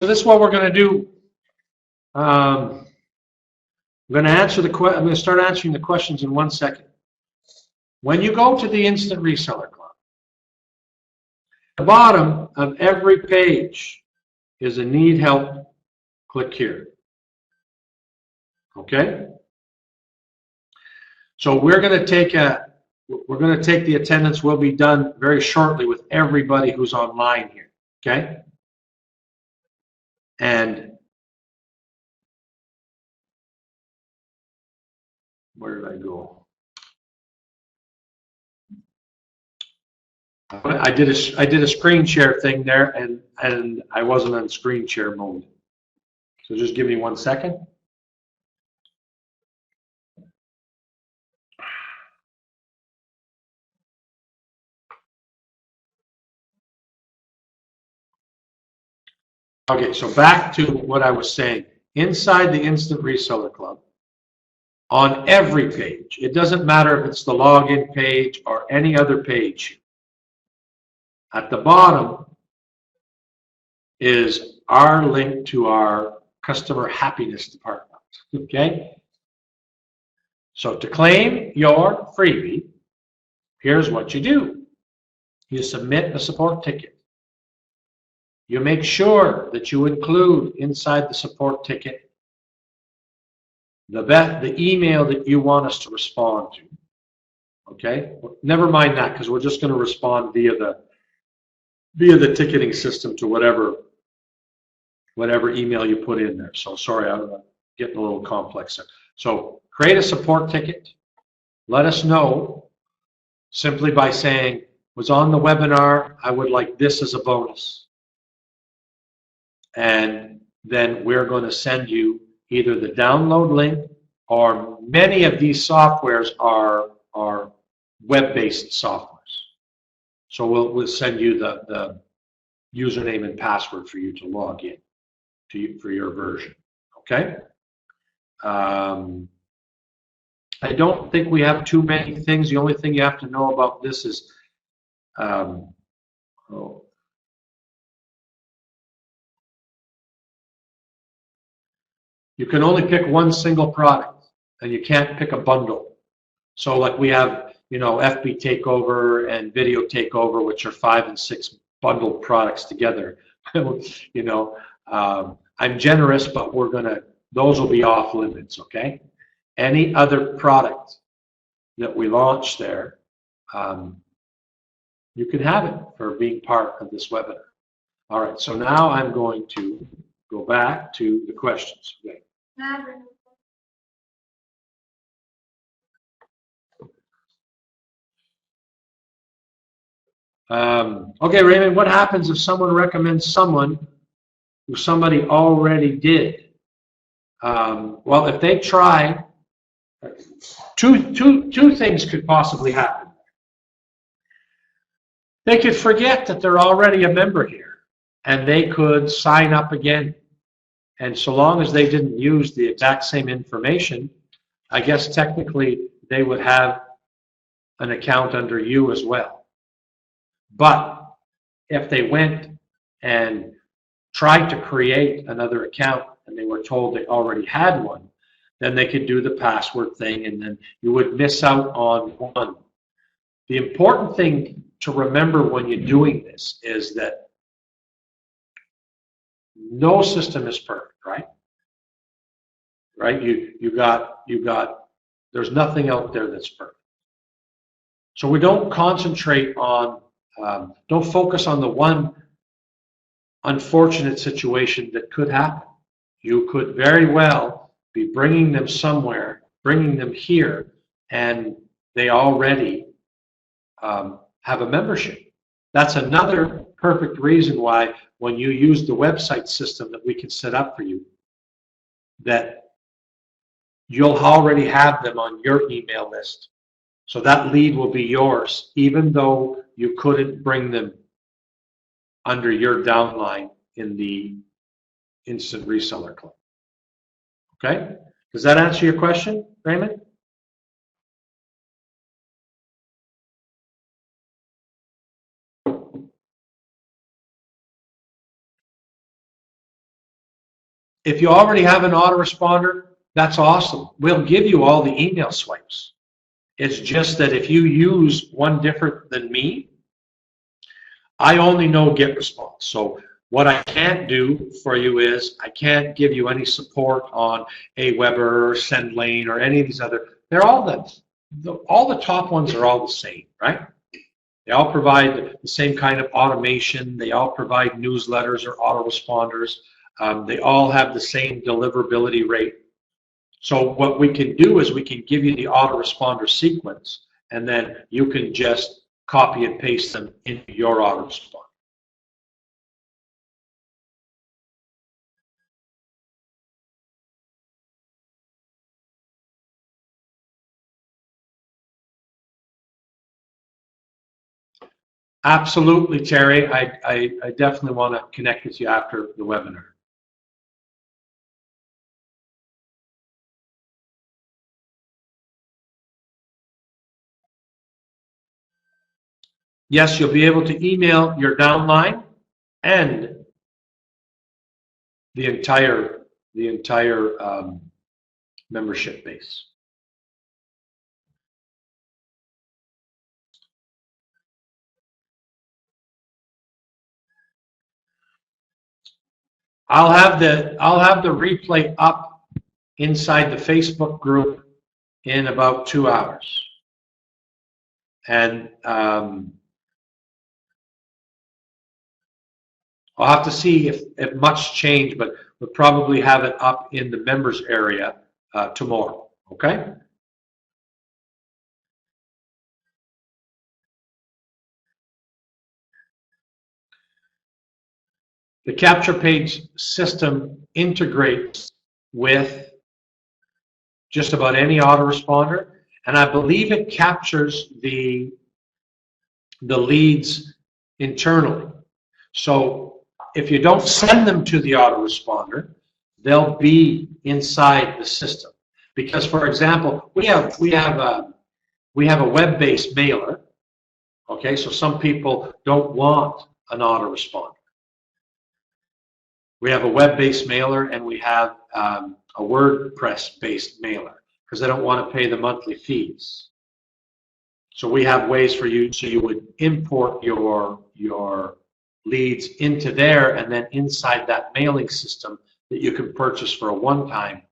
So this is what we're going to do. I'm going to answer I'm going to start answering the questions in 1 second. When you go to the Instant Reseller Club, at the bottom of every page is a need help. Click here. Okay. So we're going to take the attendance. Will be done very shortly with everybody who's online here. Okay. And where did I go? I did a screen share thing there, and I wasn't on screen share mode. So just give me 1 second. Okay, so back to what I was saying. Inside the Instant Reseller Club, on every page, it doesn't matter if it's the login page or any other page, at the bottom is our link to our customer happiness department. Okay? So to claim your freebie, here's what you do. You submit a support ticket. You make sure that you include inside the support ticket the email that you want us to respond to. Okay? Never mind that, because we're just going to respond via the ticketing system to whatever email you put in there. So sorry, I'm getting a little complex there. So create a support ticket. Let us know simply by saying, was on the webinar, I would like this as a bonus. And then we're going to send you either the download link, or many of these softwares are web-based softwares. So we'll send you the username and password for you to log in for your version. Okay? I don't think we have too many things. The only thing you have to know about this is you can only pick one single product, and you can't pick a bundle. So like we have, FB Takeover and Video Takeover, which are 5 and 6 bundled products together. I'm generous, but those will be off limits, okay? Any other product that we launch there, you can have it for being part of this webinar. All right, so now I'm going to go back to the questions. Okay. Okay, Raymond, what happens if someone recommends someone who somebody already did? Well, if they try, two things could possibly happen. They could forget that they're already a member here, and they could sign up again. And so long as they didn't use the exact same information, I guess technically they would have an account under you as well. But if they went and tried to create another account and they were told they already had one, then they could do the password thing, and then you would miss out on one. The important thing to remember when you're doing this is that no system is perfect, right? Right? You got. There's nothing out there that's perfect. So we don't concentrate on. Don't focus on the one unfortunate situation that could happen. You could very well be bringing them somewhere, bringing them here, and they already have a membership. That's another perfect reason why when you use the website system that we can set up for you, that you'll already have them on your email list. So that lead will be yours, even though you couldn't bring them under your downline in the Instant Reseller Club. Okay? Does that answer your question, Raymond? If you already have an autoresponder, that's awesome. We'll give you all the email swipes. It's just that if you use one different than me, I only know GetResponse. So what I can't do for you is I can't give you any support on Aweber or SendLane or any of these other. They're all the top ones are all the same, right? They all provide the same kind of automation. They all provide newsletters or autoresponders. They all have the same deliverability rate. So what we can do is we can give you the autoresponder sequence, and then you can just copy and paste them into your autoresponder. Absolutely, Terry. I definitely want to connect with you after the webinar. Yes, you'll be able to email your downline and the entire membership base. I'll have the replay up inside the Facebook group in about 2 hours, and I'll have to see if much changed, but we'll probably have it up in the members area tomorrow. Okay. The capture page system integrates with just about any autoresponder, and I believe it captures the leads internally. So if you don't send them to the autoresponder, they'll be inside the system. Because, for example, we have a web-based mailer. Okay, so some people don't want an autoresponder. We have a web-based mailer, and we have a WordPress-based mailer because they don't want to pay the monthly fees. So we have ways for you, so you would import your leads into there, and then inside that mailing system that you can purchase for a one-time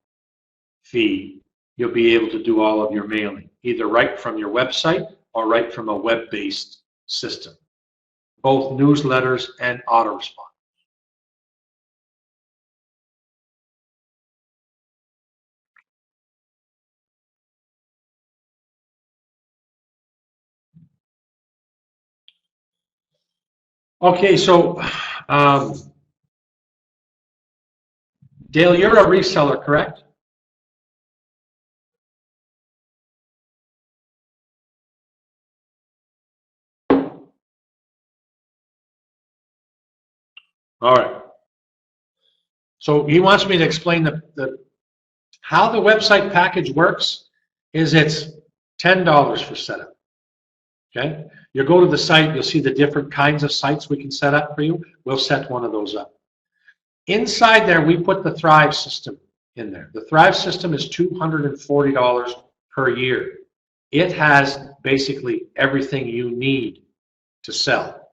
fee, you'll be able to do all of your mailing, either right from your website or right from a web-based system, both newsletters and autoresponders. Okay, so Dale, you're a reseller, correct? All right. So he wants me to explain how the website package works. Is it's $10 for setup. Okay. You go to the site, you'll see the different kinds of sites we can set up for you. We'll set one of those up. Inside there, we put the Thrive system in there. The Thrive system is $240 per year. It has basically everything you need to sell.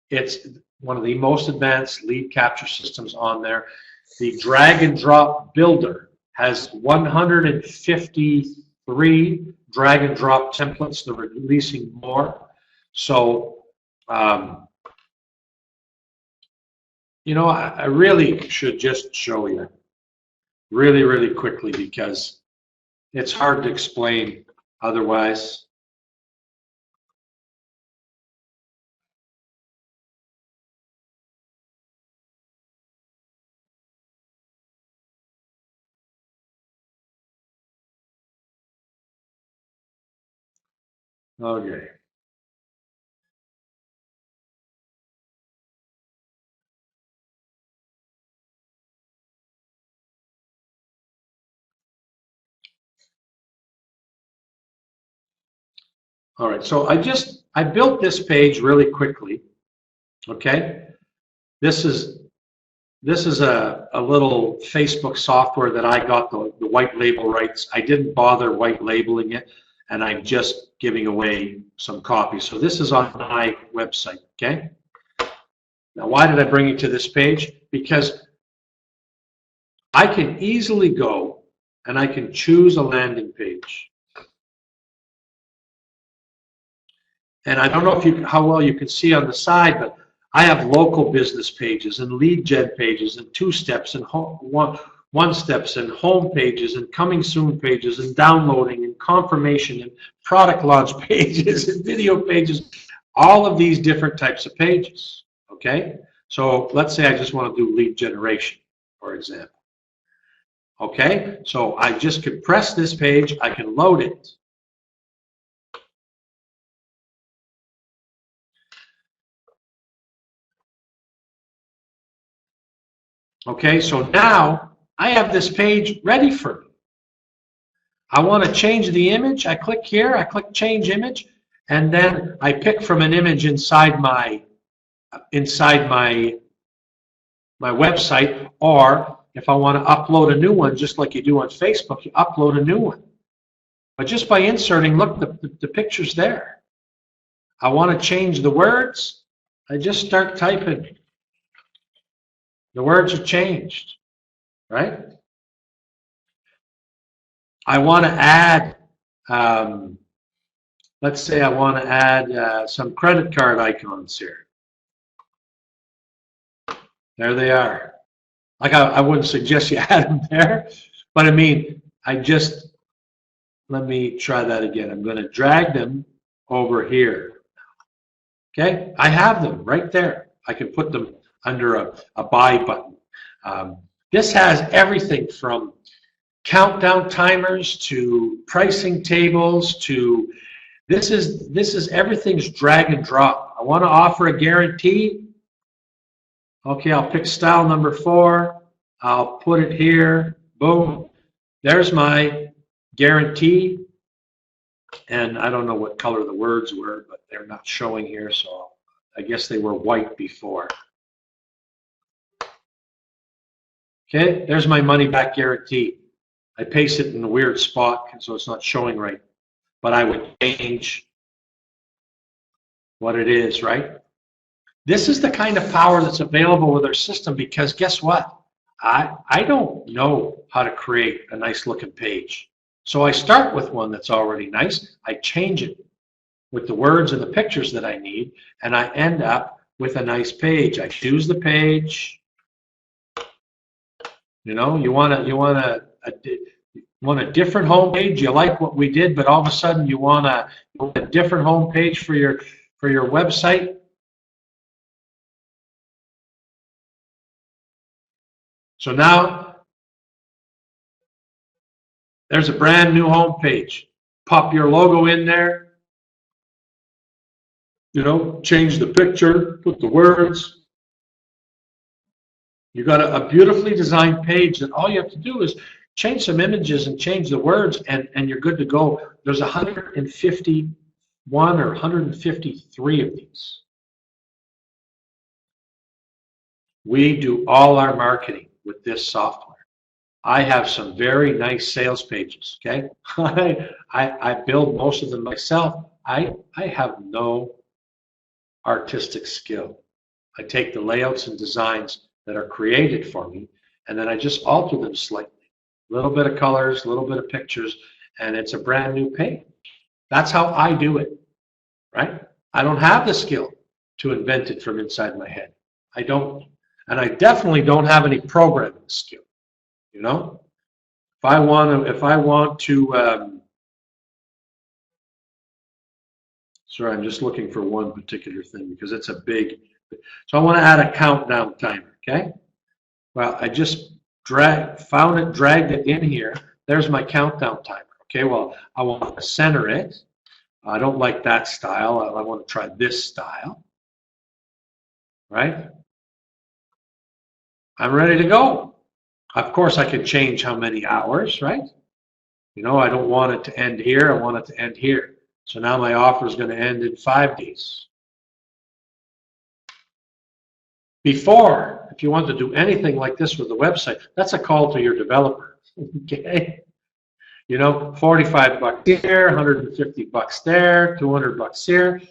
It's one of the most advanced lead capture systems on there. The drag and drop builder has 153 drag and drop templates. They're releasing more. So, you know, I really should just show you really, really quickly because it's hard to explain otherwise. Okay. All right, so I built this page really quickly, okay? This is This is a little Facebook software that I got the white label rights. I didn't bother white labeling it, and I'm just giving away some copies. So this is on my website, okay? Now, why did I bring you to this page? Because I can easily go and I can choose a landing page. And I don't know if how well you can see on the side, but I have local business pages and lead gen pages and 2-steps and one-steps and home pages and coming soon pages and downloading and confirmation and product launch pages and video pages, all of these different types of pages, okay? So let's say I just want to do lead generation, for example. Okay, so I just can press this page, I can load it. Okay, so now I have this page ready for me. I want to change the image. I click here, I click change image, and then I pick from an image inside my website, or if I want to upload a new one, just like you do on Facebook, you upload a new one. But just by inserting, look, the picture's there. I want to change the words. I just start typing. The words are changed, right? I want to add, let's say I want to add some credit card icons here. There they are. Like I wouldn't suggest you add them there, but I mean, let me try that again. I'm going to drag them over here. Okay, I have them right there. I can put them under a buy button. This has everything from countdown timers to pricing tables to this is everything's drag and drop. I want to offer a guarantee. Okay, I'll pick style number 4. I'll put it here. Boom. There's my guarantee. And I don't know what color the words were, but they're not showing here, so I guess they were white before. Okay, there's my money back guarantee. I paste it in a weird spot, so it's not showing right. But I would change what it is, right? This is the kind of power that's available with our system, because guess what? I don't know how to create a nice looking page. So I start with one that's already nice. I change it with the words and the pictures that I need, and I end up with a nice page. I choose the page. You know, you want a different home page. You like what we did, but all of a sudden you want a different home page for your website. So now there's a brand new home page. Pop your logo in there. You know, change the picture, put the words. You got a beautifully designed page that all you have to do is change some images and change the words, and you're good to go. There's 151 or 153 of these. We do all our marketing with this software. I have some very nice sales pages, okay? I build most of them myself. I have no artistic skill. I take the layouts and designs that are created for me, and then I just alter them slightly. A little bit of colors, a little bit of pictures, and it's a brand new page. That's how I do it, right? I don't have the skill to invent it from inside my head. I don't, and I definitely don't have any programming skill. You know, if I want to, sorry, I'm just looking for one particular thing because it's a big. So I want to add a countdown timer. Okay. Well, I just dragged it in here. There's my countdown timer. Okay. Well, I want to center it. I don't like that style. I want to try this style. Right. I'm ready to go. Of course, I can change how many hours, right? You know, I don't want it to end here. I want it to end here. So now my offer is going to end in 5 days. Before, if you want to do anything like this with the website, that's a call to your developer. Okay? You know, 45 bucks here, 150 bucks there, 200 bucks here.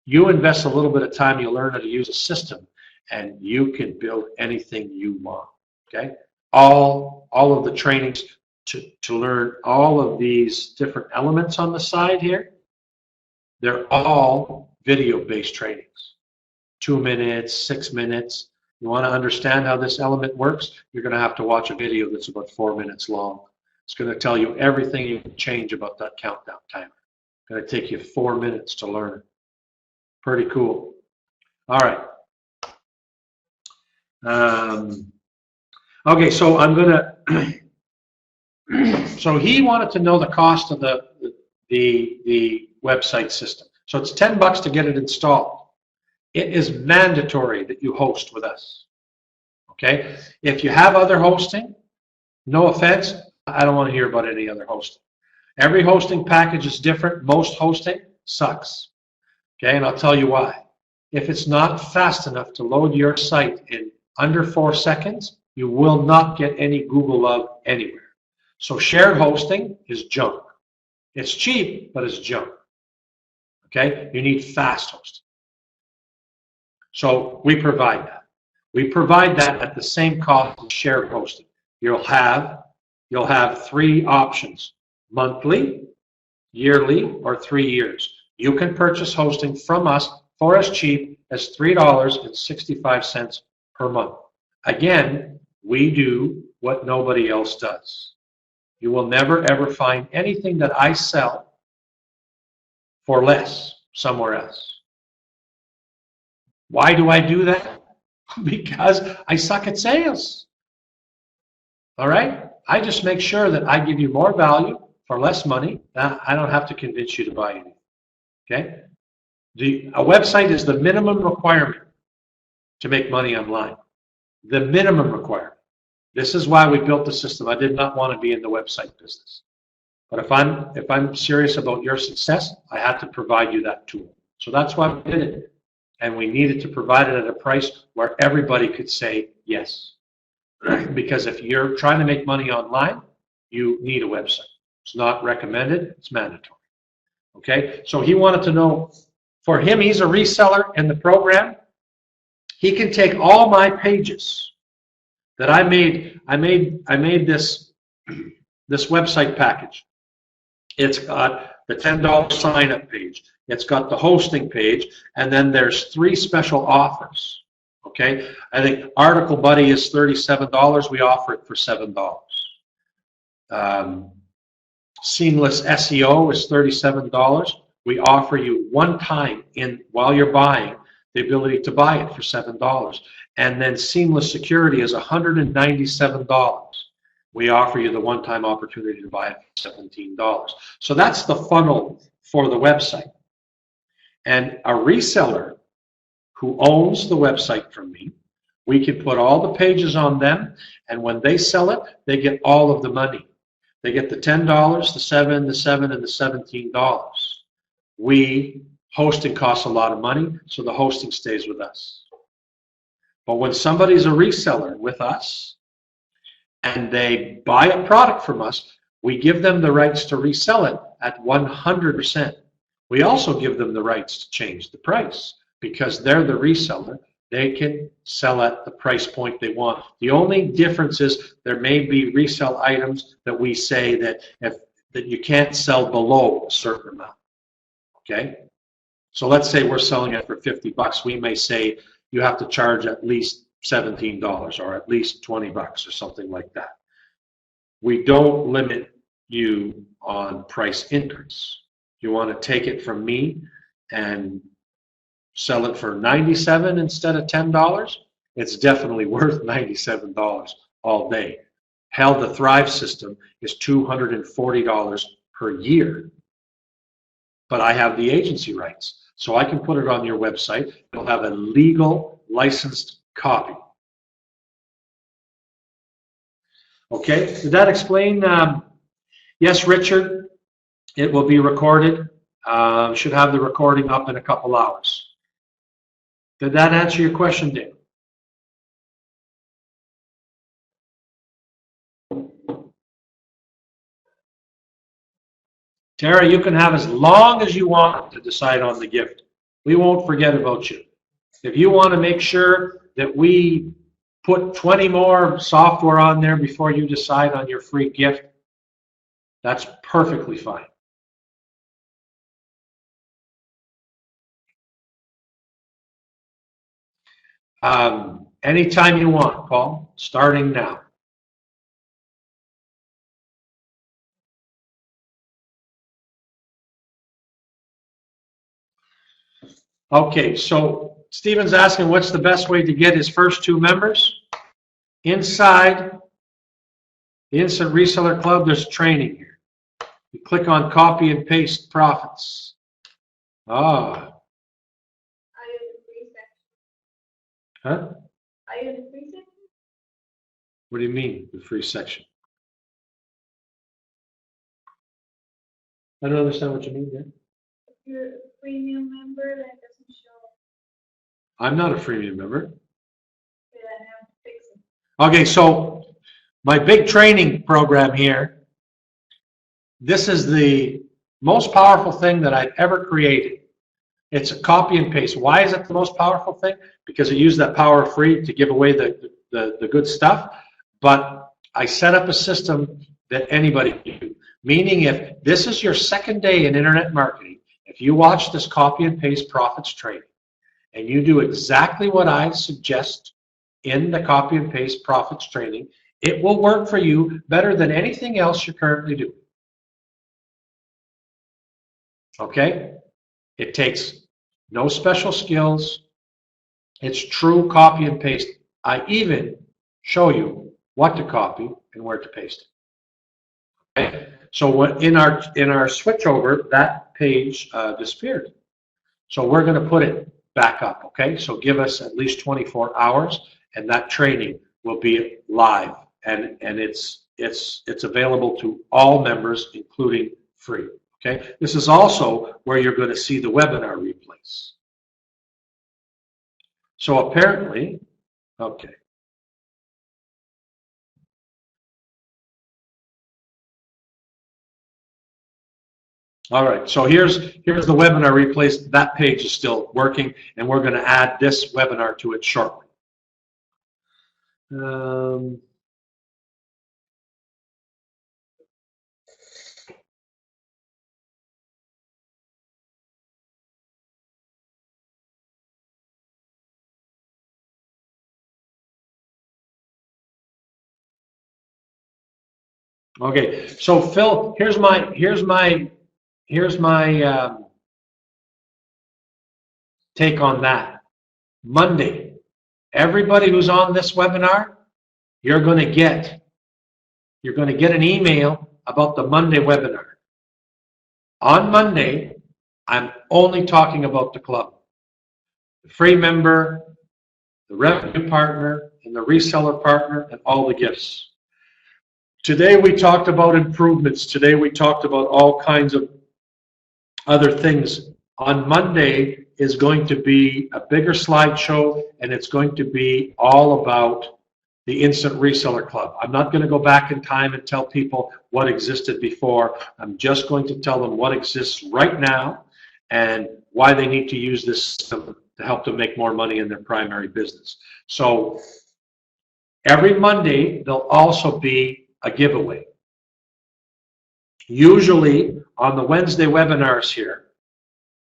You invest a little bit of time, you learn how to use a system, and you can build anything you want. Okay? All of the trainings to learn all of these different elements on the side here, they're all video-based trainings. 2 minutes, 6 minutes. You want to understand how this element works, you're going to have to watch a video that's about 4 minutes long. It's going to tell you everything you can change about that countdown timer. It's going to take you 4 minutes to learn it. Pretty cool. All right. Okay, so I'm going to... So he wanted to know the cost of the website system. So it's 10 bucks to get it installed. It is mandatory that you host with us. Okay? If you have other hosting, no offense, I don't want to hear about any other hosting. Every hosting package is different. Most hosting sucks. Okay, and I'll tell you why. If it's not fast enough to load your site in under 4 seconds, you will not get any Google love anywhere. So shared hosting is junk. It's cheap, but it's junk. Okay, you need fast hosting. So we provide that. We provide that at the same cost as shared hosting. You'll have 3 options: monthly, yearly, or 3 years. You can purchase hosting from us for as cheap as $3.65 per month. Again, we do what nobody else does. You will never ever find anything that I sell for less somewhere else. Why do I do that? Because I suck at sales. All right? I just make sure that I give you more value for less money. I don't have to convince you to buy anything. Okay? A website is the minimum requirement to make money online. The minimum requirement. This is why we built the system. I did not want to be in the website business. But if I'm serious about your success, I had to provide you that tool. So that's why we did it. And we needed to provide it at a price where everybody could say yes. Because if you're trying to make money online, you need a website. It's not recommended, it's mandatory. Okay? So he wanted to know, for him, he's a reseller in the program. He can take all my pages that I made this website package. It's got the $10 sign-up page. It's got the hosting page, and then there's 3 special offers. Okay, I think Article Buddy is $37. We offer it for $7. Seamless SEO is $37. We offer you one time while you're buying the ability to buy it for $7. And then Seamless Security is $197. We offer you the one-time opportunity to buy it for $17. So that's the funnel for the website. And a reseller who owns the website from me, we can put all the pages on them, and when they sell it, they get all of the money. They get the $10, the $7, and the $17. Hosting costs a lot of money, so the hosting stays with us. But when somebody's a reseller with us and they buy a product from us, we give them the rights to resell it at 100%. We also give them the rights to change the price because they're the reseller. They can sell at the price point they want. The only difference is there may be resell items that we say that you can't sell below a certain amount. Okay? So let's say we're selling it for 50 bucks. We may say you have to charge at least $17 or at least 20 bucks or something like that. We don't limit you on price increase. You want to take it from me and sell it for $97 instead of $10, it's definitely worth $97 all day. Hell, the Thrive system is $240 per year. But I have the agency rights. So I can put it on your website. It'll have a legal licensed copy. Okay, did that explain? Yes, Richard, it will be recorded. Should have the recording up in a couple hours. Did that answer your question, Dave? Tara, you can have as long as you want to decide on the gift. We won't forget about you. If you want to make sure that we put 20 more software on there before you decide on your free gift, that's perfectly fine. Anytime you want, Paul, starting now. Okay, so Stephen's asking what's the best way to get his first 2 members? Inside the Instant Reseller Club, there's training here. You click on copy and paste profits. Ah. Huh? Are you in the free section? What do you mean, the free section? I don't understand what you mean there. If you're a premium member, that doesn't show. I'm not a freemium member. Okay, then I have to fix it. Okay, so my big training program here, this is the most powerful thing that I've ever created. It's a copy and paste. Why is it the most powerful thing? Because I use that power of free to give away the good stuff. But I set up a system that anybody can do. Meaning if this is your second day in internet marketing, if you watch this copy and paste profits training and you do exactly what I suggest in the copy and paste profits training, it will work for you better than anything else you're currently doing. Okay? It takes no special skills. It's true copy and paste. I even show you what to copy and where to paste it. Okay? So what in our switchover, that page disappeared. So we're going to put it back up. Okay? So give us at least 24 hours, and that training will be live, and it's available to all members, including free. Okay? This is also where you're going to see the webinar replays. So apparently, okay. All right, so here's the webinar replays. That page is still working, and we're going to add this webinar to it shortly. Okay, so Phil, here's my take on that. Monday, everybody who's on this webinar, you're going to get an email about the Monday webinar. On Monday, I'm only talking about the club, the free member, the revenue partner, and the reseller partner, and all the gifts. Today we talked about improvements. Today we talked about all kinds of other things. On Monday is going to be a bigger slideshow, and it's going to be all about the Instant Reseller Club. I'm not going to go back in time and tell people what existed before. I'm just going to tell them what exists right now and why they need to use this system to help them make more money in their primary business. So every Monday, there'll also be a giveaway. Usually on the Wednesday webinars here,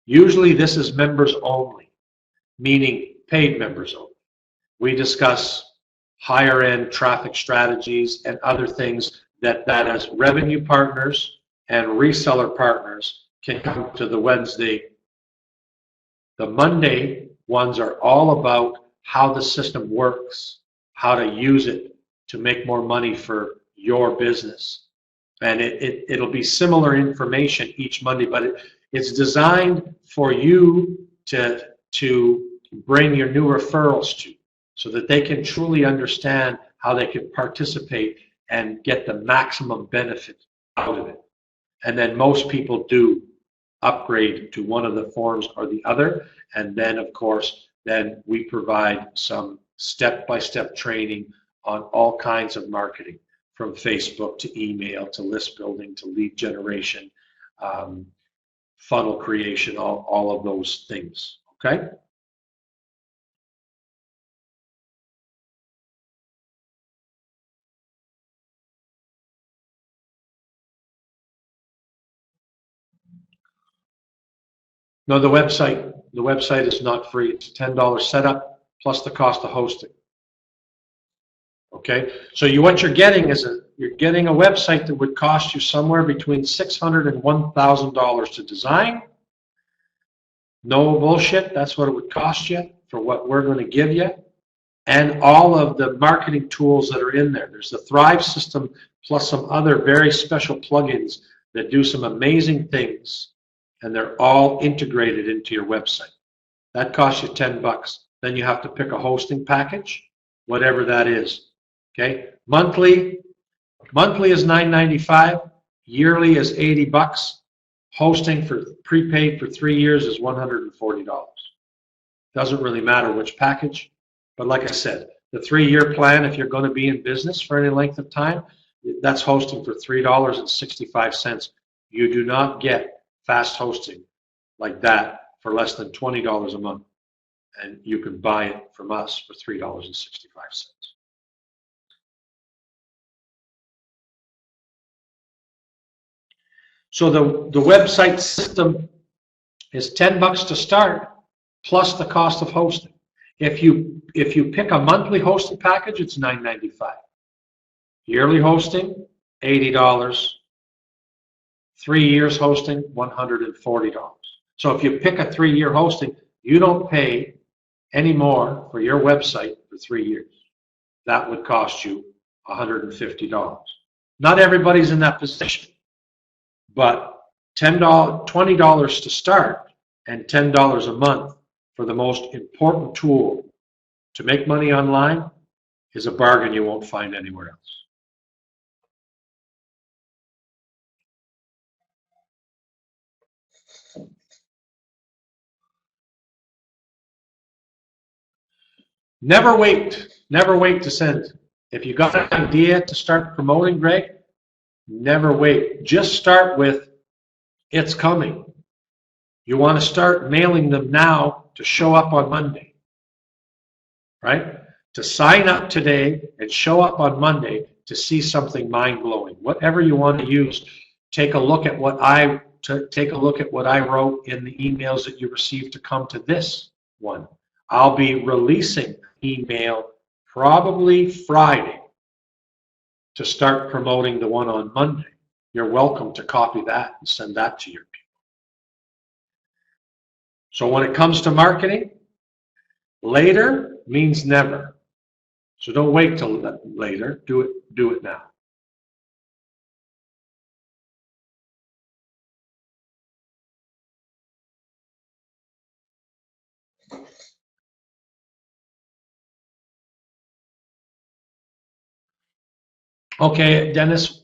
usually this is members only, meaning paid members only. We discuss higher end traffic strategies and other things that as revenue partners and reseller partners can come to the Wednesday. The Monday ones are all about how the system works, how to use it to make more money for your business. And it'll be similar information each Monday, but it's designed for you to bring your new referrals to, so that they can truly understand how they can participate and get the maximum benefit out of it. And then most people do upgrade to one of the forms or the other, and then of course then we provide some step-by-step training on all kinds of marketing, from Facebook to email to list building to lead generation, funnel creation, all of those things, okay? No, the website is not free. It's a $10 setup plus the cost of hosting. Okay, so what you're getting is you're getting a website that would cost you somewhere between $600 and $1,000 to design. No bullshit, that's what it would cost you for what we're going to give you. And all of the marketing tools that are in there. There's the Thrive system plus some other very special plugins that do some amazing things, and they're all integrated into your website. That costs you $10. Then you have to pick a hosting package, whatever that is. Okay, monthly is $9.95, yearly is $80. Hosting for prepaid for 3 years is $140. Doesn't really matter which package, but like I said, the 3-year plan, if you're going to be in business for any length of time, that's hosting for $3.65. You do not get fast hosting like that for less than $20 a month, and you can buy it from us for $3.65. So the website system is $10 to start, plus the cost of hosting. If you pick a monthly hosting package, it's $9.95. Yearly hosting, $80. 3 years hosting, $140. So if you pick a 3-year hosting, you don't pay any more for your website for 3 years. That would cost you $150. Not everybody's in that position, but $20 to start and $10 a month for the most important tool to make money online is a bargain you won't find anywhere else. Never wait to send. If you got an idea to start promoting, Greg, never wait. Just start with, it's coming. You want to start mailing them now to show up on Monday, right? To sign up today and show up on Monday to see something mind-blowing. Whatever you want to use, take a look at what I wrote in the emails that you received to come to this one. I'll be releasing email probably Friday to start promoting the one on Monday. You're welcome to copy that and send that to your people. So when it comes to marketing, later means never. So don't wait till later. Do it now. Okay, Dennis,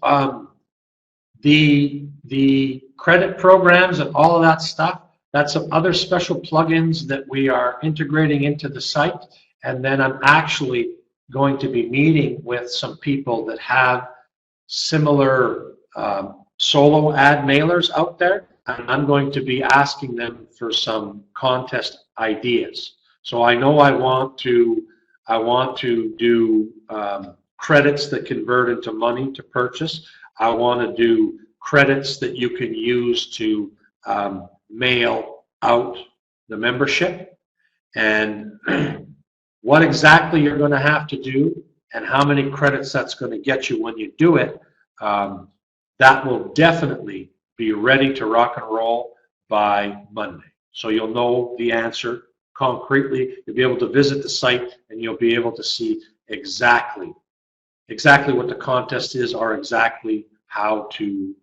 the credit programs and all of that stuff, that's some other special plugins that we are integrating into the site. And then I'm actually going to be meeting with some people that have similar solo ad mailers out there. And I'm going to be asking them for some contest ideas. So I know I want to do credits that convert into money to purchase. I want to do credits that you can use to mail out the membership. And what exactly you're going to have to do and how many credits that's going to get you when you do it, that will definitely be ready to rock and roll by Monday. So you'll know the answer concretely. You'll be able to visit the site and you'll be able to see exactly what the contest is or exactly how to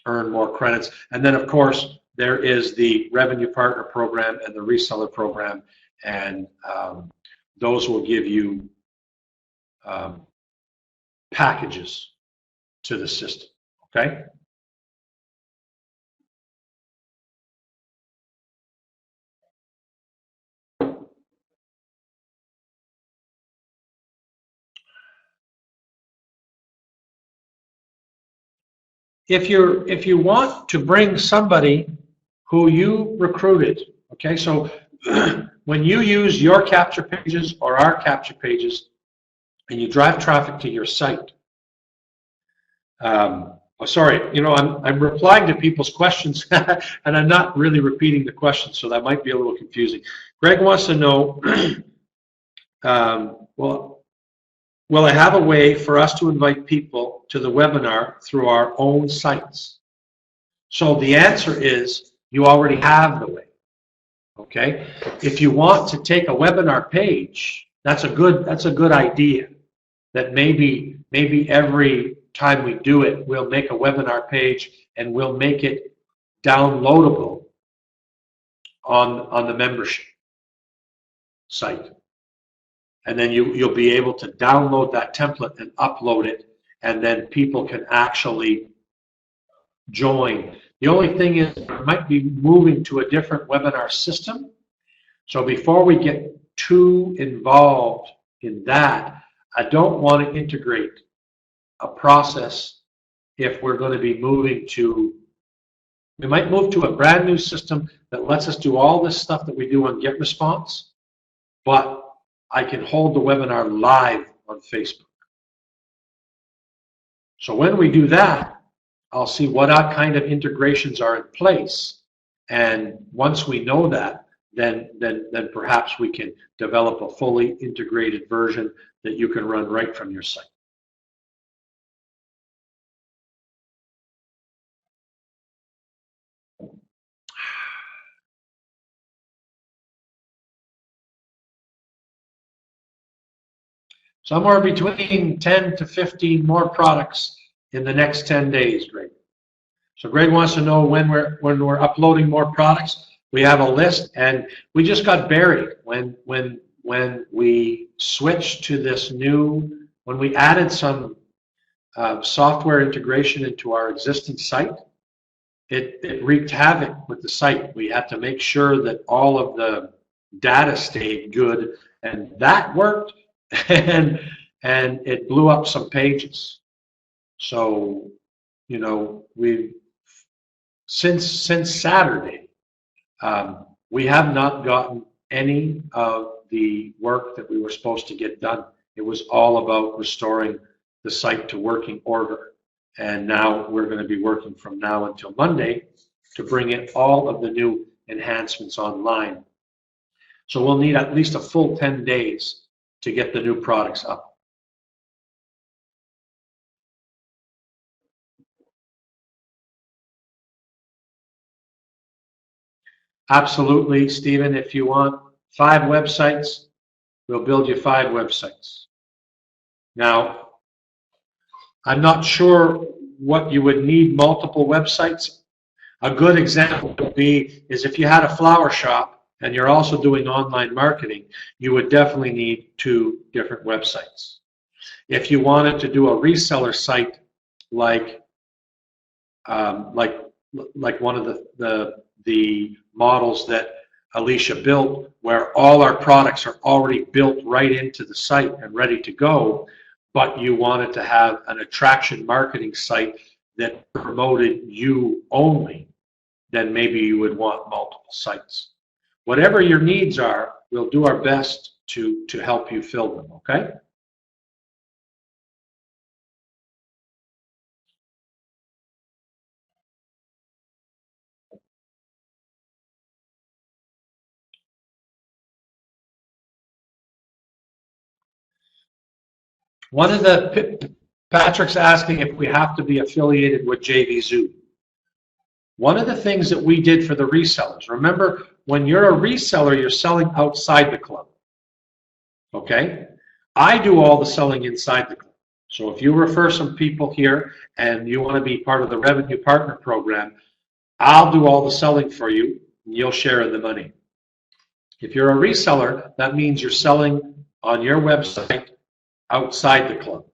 earn more credits. And then, of course, there is the Revenue Partner Program and the Reseller Program, and those will give you packages to the system, okay? if you want to bring somebody who you recruited, okay, so when you use your capture pages or our capture pages and you drive traffic to your site, sorry, you know, I'm replying to people's questions and I'm not really repeating the questions, so that might be a little confusing. Greg wants to know, well, will I have a way for us to invite people to the webinar through our own sites? So the answer is you already have the way. Okay, if you want to take a webinar page, that's a good idea. That maybe every time we do it, we'll make a webinar page and we'll make it downloadable on the membership site, and then you'll be able to download that template and upload it, and then people can actually join. The only thing is, it might be moving to a different webinar system. So before we get too involved in that, I don't want to integrate a process if we're going to be moving to, we might move to a brand new system that lets us do all this stuff that we do on GetResponse, but I can hold the webinar live on Facebook. So when we do that, I'll see what kind of integrations are in place, and once we know that, then perhaps we can develop a fully integrated version that you can run right from your site. Somewhere between 10 to 15 more products in the next 10 days, Greg. So Greg wants to know when we're uploading more products. We have a list, and we just got buried when we switched to this new, when we added some software integration into our existing site. It wreaked havoc with the site. We had to make sure that all of the data stayed good, and that worked, and it blew up some pages. So, you know, we've since Saturday, we have not gotten any of the work that we were supposed to get done. It was all about restoring the site to working order. And now we're going to be working from now until Monday to bring in all of the new enhancements online. So we'll need at least a full 10 days to get the new products up. Absolutely, Stephen. If you want 5 websites, we'll build you 5 websites. Now, I'm not sure what you would need multiple websites. A good example would be is if you had a flower shop and you're also doing online marketing, you would definitely need 2 different websites. If you wanted to do a reseller site like one of the models that Alicia built, where all our products are already built right into the site and ready to go, but you wanted to have an attraction marketing site that promoted you only, then maybe you would want multiple sites. Whatever your needs are, we'll do our best to help you fill them, okay? One of the, Patrick's asking if we have to be affiliated with JVZoo. One of the things that we did for the resellers, remember, when you're a reseller, you're selling outside the club, okay? I do all the selling inside the club. So if you refer some people here and you want to be part of the Revenue Partner Program, I'll do all the selling for you, and you'll share in the money. If you're a reseller, that means you're selling on your website outside the club.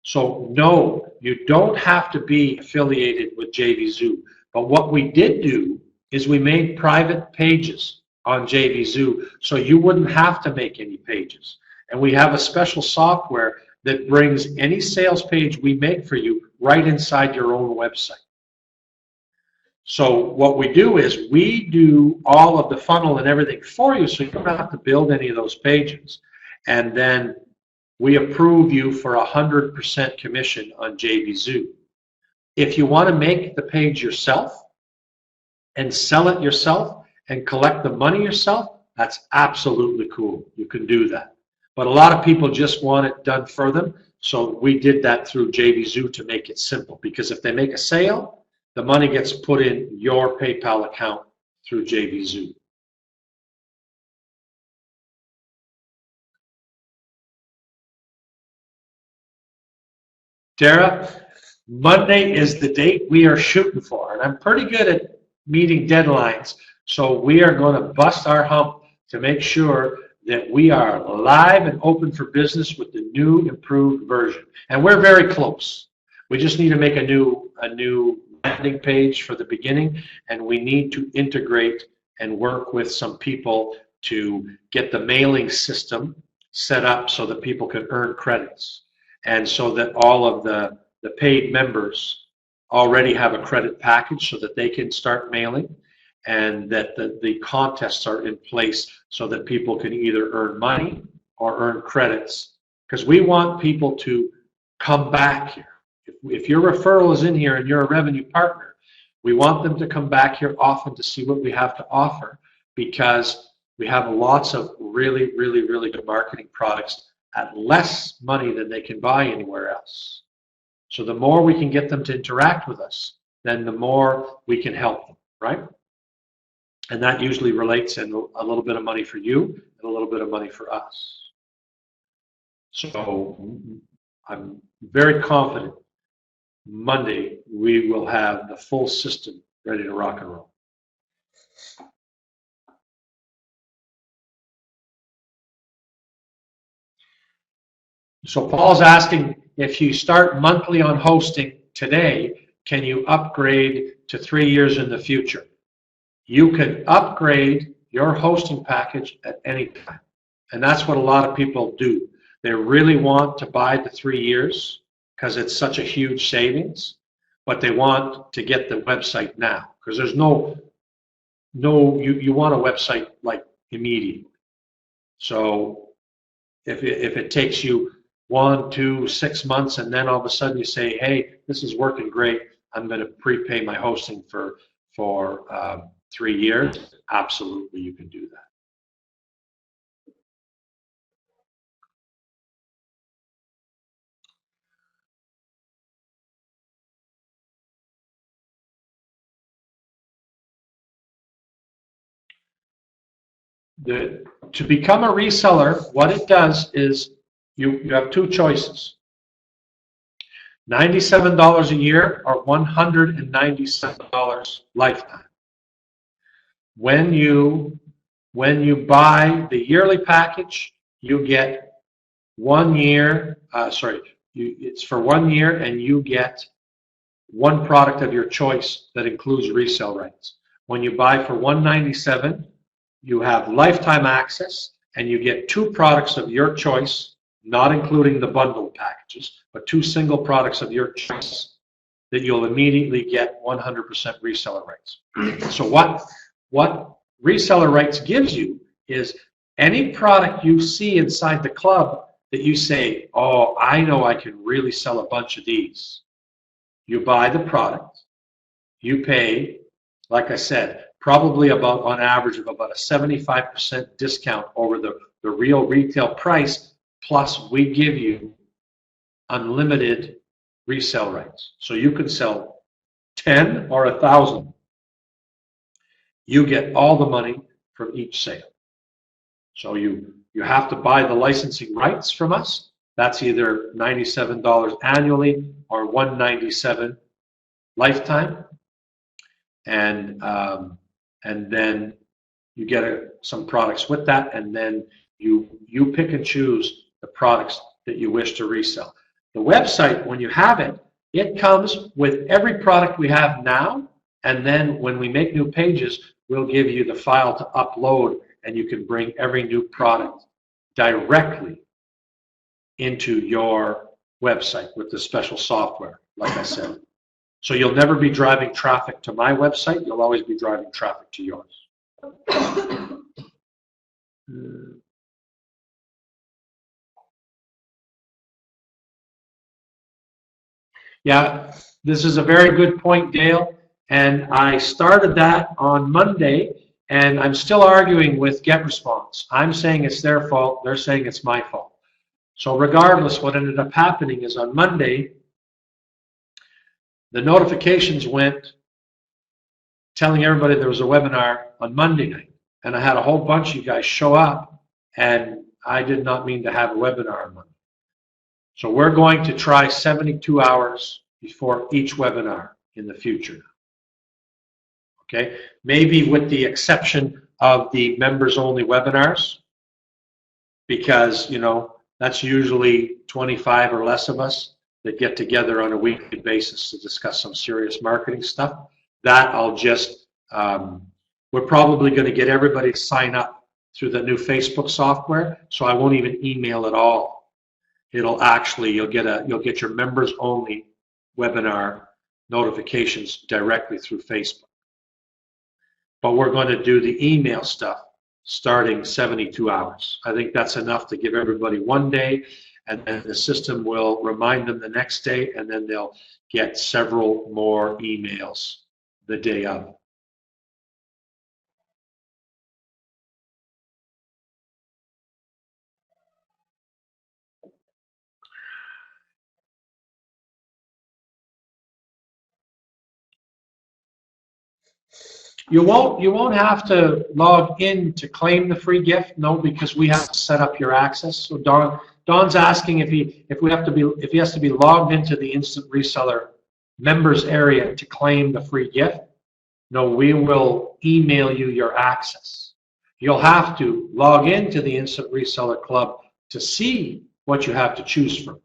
So no, you don't have to be affiliated with JVZoo. But what we did do is we made private pages on JVZoo, so you wouldn't have to make any pages. And we have a special software that brings any sales page we make for you right inside your own website. So what we do is we do all of the funnel and everything for you, so you don't have to build any of those pages. And then we approve you for 100% commission on JVZoo. If you want to make the page yourself and sell it yourself and collect the money yourself, that's absolutely cool. You can do that. But a lot of people just want it done for them. So we did that through JVZoo to make it simple, because if they make a sale, the money gets put in your PayPal account through JVZoo. Tara, Monday is the date we are shooting for, and I'm pretty good at meeting deadlines, so we are going to bust our hump to make sure that we are live and open for business with the new improved version. And we're very close. We just need to make a new landing page for the beginning, and we need to integrate and work with some people to get the mailing system set up so that people can earn credits, and so that all of the paid members already have a credit package so that they can start mailing, and that the contests are in place so that people can either earn money or earn credits, because we want people to come back here. If your referral is in here and you're a revenue partner, we want them to come back here often to see what we have to offer, because we have lots of really, really, really good marketing products at less money than they can buy anywhere else. So the more we can get them to interact with us, then the more we can help them, right? And that usually relates in a little bit of money for you and a little bit of money for us. So I'm very confident Monday we will have the full system ready to rock and roll. So Paul's asking, if you start monthly on hosting today, can you upgrade to 3 years in the future? You can upgrade your hosting package at any time. And that's what a lot of people do. They really want to buy the 3 years because it's such a huge savings, but they want to get the website now, because there's you want a website like immediately. So if it takes you 1, 2, 6 months, and then all of a sudden you say, hey, this is working great, I'm going to prepay my hosting for 3 years, absolutely you can do that. To become a reseller, what it does is you have 2 choices. $97 a year or $197 lifetime. When you buy the yearly package, you get 1 year, it's for 1 year, and you get 1 product of your choice that includes resale rights. When you buy for $197, you have lifetime access, and you get 2 products of your choice, not including the bundled packages, but 2 single products of your choice that you'll immediately get 100% reseller rights. So what reseller rights gives you is any product you see inside the club that you say, oh, I know I can really sell a bunch of these. You buy the product, you pay, like I said, probably about, on average, of about a 75% discount over the real retail price, plus we give you unlimited resale rights. So you can sell 10 or 1,000. You get all the money from each sale. So you have to buy the licensing rights from us. That's either $97 annually or $197 lifetime. And then you get some products with that, and then you pick and choose the products that you wish to resell. The website, when you have it, it comes with every product we have now, and then when we make new pages, we'll give you the file to upload, and you can bring every new product directly into your website with the special software, like I said. So you'll never be driving traffic to my website. You'll always be driving traffic to yours. Yeah, this is a very good point, Dale. And I started that on Monday, and I'm still arguing with GetResponse. I'm saying it's their fault. They're saying it's my fault. So regardless, what ended up happening is on Monday, the notifications went telling everybody there was a webinar on Monday night. And I had a whole bunch of you guys show up, and I did not mean to have a webinar on Monday. So we're going to try 72 hours before each webinar in the future. Okay, maybe with the exception of the members-only webinars, because, you know, that's usually 25 or less of us that get together on a weekly basis to discuss some serious marketing stuff. That I'll just, we're probably going to get everybody to sign up through the new Facebook software, so I won't even email at all. It'll actually, you'll get your members-only webinar notifications directly through Facebook. But we're going to do the email stuff starting 72 hours. I think that's enough to give everybody one day, and then the system will remind them the next day, and then they'll get several more emails the day of. You won't have to log in to claim the free gift, no, because we have to set up your access. So Don's asking if he has to be logged into the Instant Reseller members area to claim the free gift. No, we will email you your access. You'll have to log into the Instant Reseller Club to see what you have to choose from.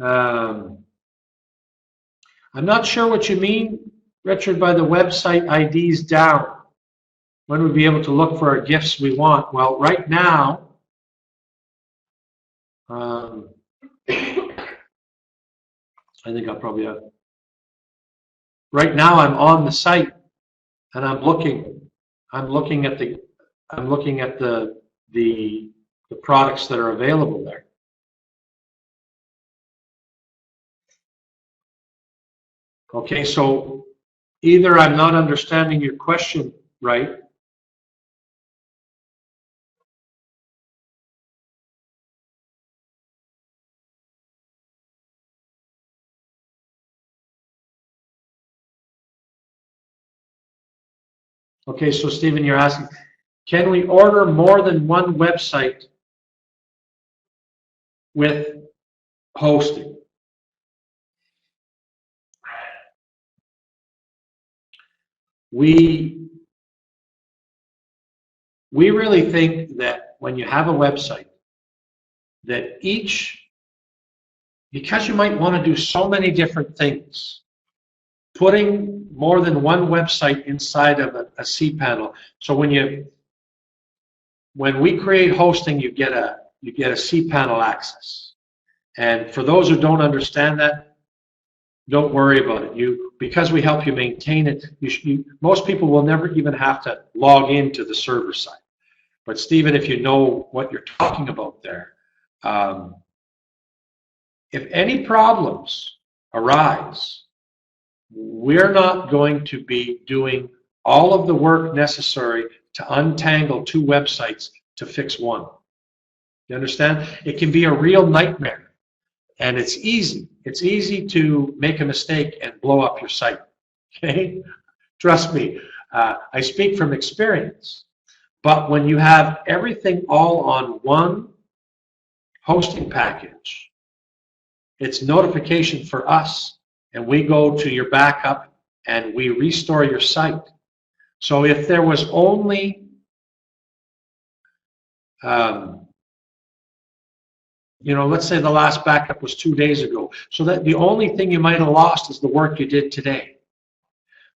I'm not sure what you mean, Richard, by the website IDs down. When we'll be able to look for our gifts we want. Well, right now, I think I'll probably have. Right now, I'm on the site, and I'm looking at the products that are available there. Okay, so either I'm not understanding your question right, okay, so Stephen, you're asking, can we order more than one website with hosting? We really think that when you have a website, that because you might want to do so many different things, putting more than one website inside of a cPanel. So when we create hosting, you get a cPanel access. And for those who don't understand that, don't worry about it. Because we help you maintain it, most people will never even have to log into the server side. But Stephen, if you know what you're talking about there, if any problems arise, we're not going to be doing all of the work necessary to untangle two websites to fix one. You understand? It can be a real nightmare. And it's easy. It's easy to make a mistake and blow up your site. Okay? Trust me, I speak from experience. But when you have everything all on one hosting package, it's notification for us, and we go to your backup and we restore your site. So if there was only let's say the last backup was 2 days ago. So that the only thing you might have lost is the work you did today.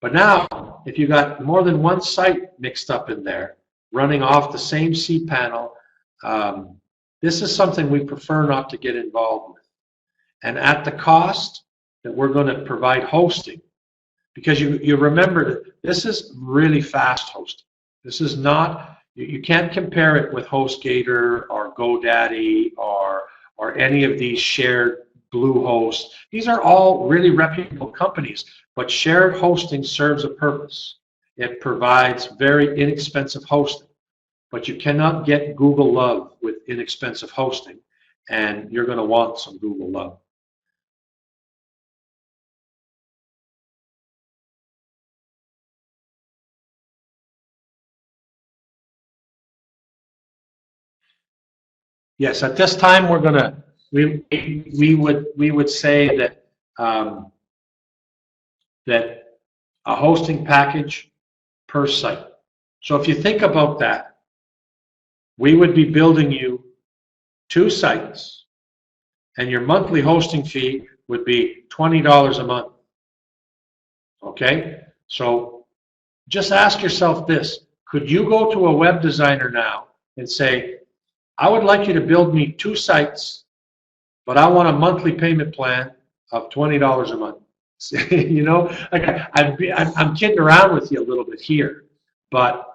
But now, if you got more than one site mixed up in there, running off the same cPanel, this is something we prefer not to get involved with. And at the cost that we're going to provide hosting, because you remember that this is really fast hosting. This is not, you can't compare it with HostGator or GoDaddy or any of these shared Bluehost. These are all really reputable companies, but shared hosting serves a purpose. It provides very inexpensive hosting, but you cannot get Google love with inexpensive hosting, and you're going to want some Google love. Yes, at this time we're going to we would say that that a hosting package per site. So if you think about that, we would be building you 2 sites, and your monthly hosting fee would be $20 a month. Okay? So just ask yourself this. Could you go to a web designer now and say, I would like you to build me 2 sites, but I want a monthly payment plan of $20 a month? Like I'm kidding around with you a little bit here, but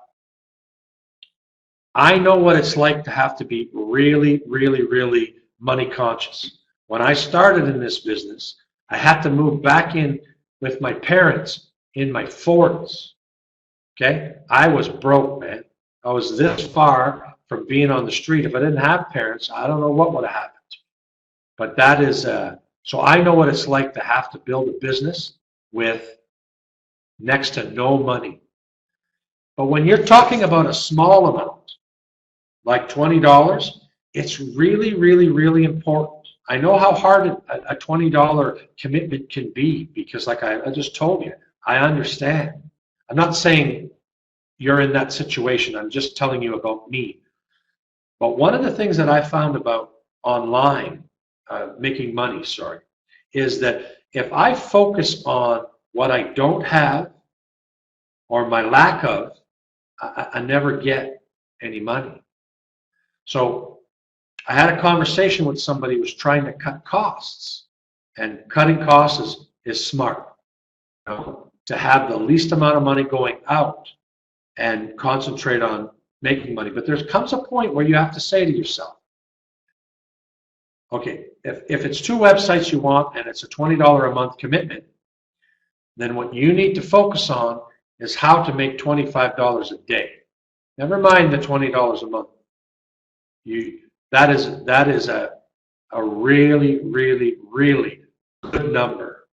I know what it's like to have to be really, really, really money conscious. When I started in this business, I had to move back in with my parents in my 40s. Okay? I was broke, man. I was this far from being on the street. If I didn't have parents, I don't know what would have happened. But that is, so I know what it's like to have to build a business with next to no money. But when you're talking about a small amount, like $20, it's really, really, really important. I know how hard a $20 commitment can be because, like I just told you, I understand. I'm not saying you're in that situation. I'm just telling you about me. But one of the things that I found about online, making money, is that if I focus on what I don't have or my lack of, I never get any money. So I had a conversation with somebody who was trying to cut costs, and cutting costs is smart. To have the least amount of money going out and concentrate on making money. But there comes a point where you have to say to yourself, okay, if it's 2 websites you want and it's a $20 a month commitment, then what you need to focus on is how to make $25 a day. Never mind the $20 a month. That is a really, really, really good number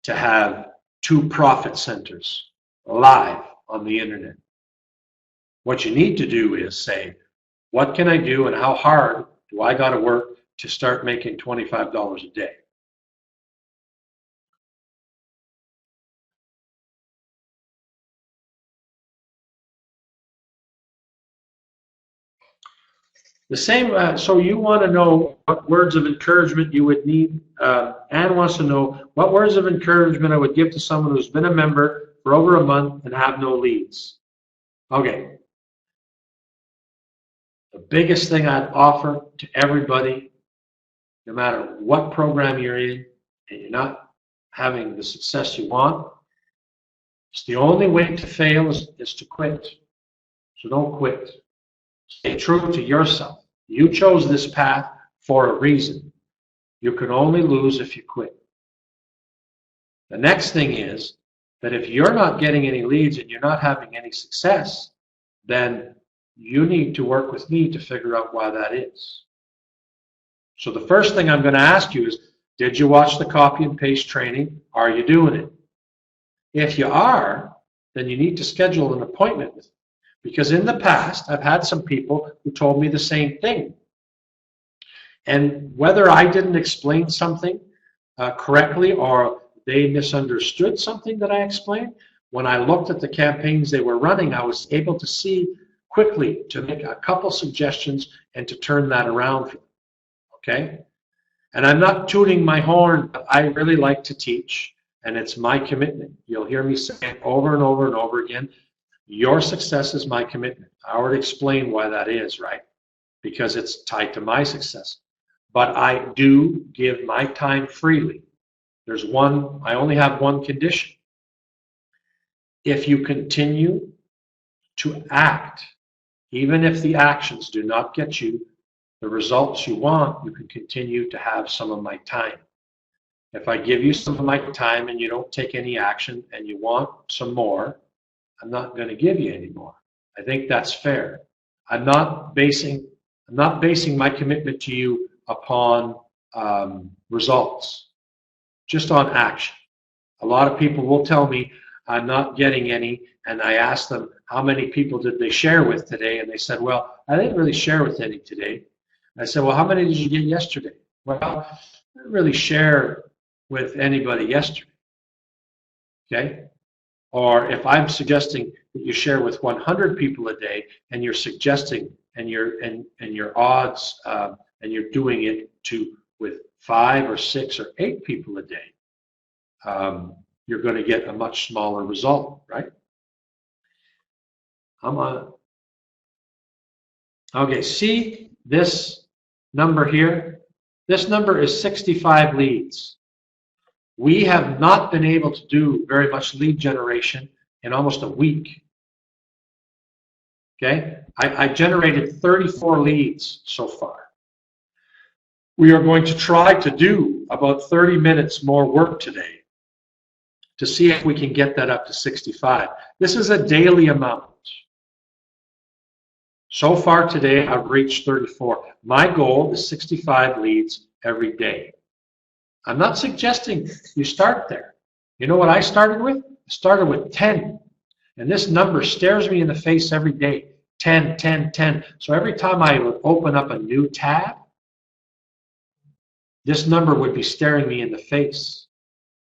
to have 2 profit centers live on the internet. What you need to do is say, what can I do and how hard do I got to work to start making $25 a day? The same, so you want to know what words of encouragement you would need. Anne wants to know what words of encouragement I would give to someone who's been a member for over a month and have no leads. Okay. The biggest thing I'd offer to everybody, no matter what program you're in and you're not having the success you want, it's the only way to fail is to quit. So don't quit. Stay true to yourself. You chose this path for a reason. You can only lose if you quit. The next thing is that if you're not getting any leads and you're not having any success, then you need to work with me to figure out why that is. So the first thing I'm going to ask you is, did you watch the copy and paste training? Are you doing it? If you are, then you need to schedule an appointment with me. Because in the past, I've had some people who told me the same thing. And whether I didn't explain something correctly or they misunderstood something that I explained, when I looked at the campaigns they were running, I was able to see quickly to make a couple suggestions and to turn that around for them. okay? And I'm not tooting my horn, but I really like to teach, and it's my commitment. You'll hear me say it over and over and over again. Your success is my commitment. I already explained why that is, right? Because it's tied to my success. But I do give my time freely. I only have one condition. If you continue to act, even if the actions do not get you the results you want, you can continue to have some of my time. If I give you some of my time and you don't take any action and you want some more, I'm not going to give you any more. I think that's fair. I'm not basing my commitment to you upon results, just on action. A lot of people will tell me I'm not getting any, and I ask them how many people did they share with today, and they said, well, I didn't really share with any today. I said, well, how many did you get yesterday? Well, I didn't really share with anybody yesterday. Okay? Or if I'm suggesting that you share with 100 people a day, and you're suggesting and your odds and you're doing it with 5 or 6 or 8 people a day, you're going to get a much smaller result, right? Okay, see this number here? This number is 65 leads. We have not been able to do very much lead generation in almost a week. Okay, I generated 34 leads so far. We are going to try to do about 30 minutes more work today to see if we can get that up to 65. This is a daily amount. So far today, I've reached 34. My goal is 65 leads every day. I'm not suggesting you start there. You know what I started with? I started with 10. And this number stares me in the face every day. 10, 10, 10. So every time I would open up a new tab, this number would be staring me in the face.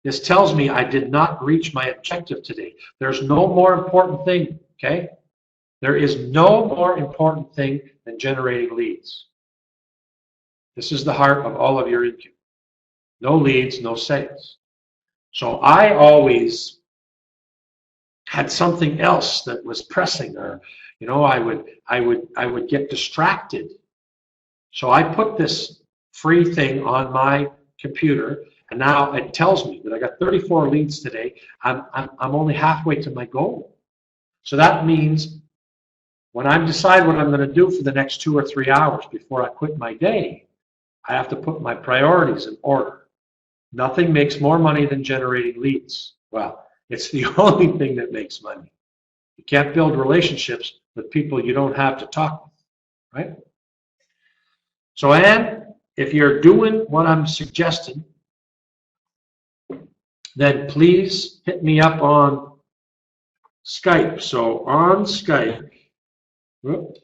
This tells me I did not reach my objective today. There's no more important thing, okay? There is no more important thing than generating leads. This is the heart of all of your income. No leads, no sales. So I always had something else that was pressing, or I would get distracted. So I put this free thing on my computer, and now it tells me that I got 34 leads today. I'm only halfway to my goal. So that means when I decide what I'm going to do for the next 2 or 3 hours before I quit my day, I have to put my priorities in order. Nothing makes more money than generating leads. Well, it's the only thing that makes money. You can't build relationships with people you don't have to talk with, right? So, Anne, if you're doing what I'm suggesting, then please hit me up on Skype. So on Skype, whoop,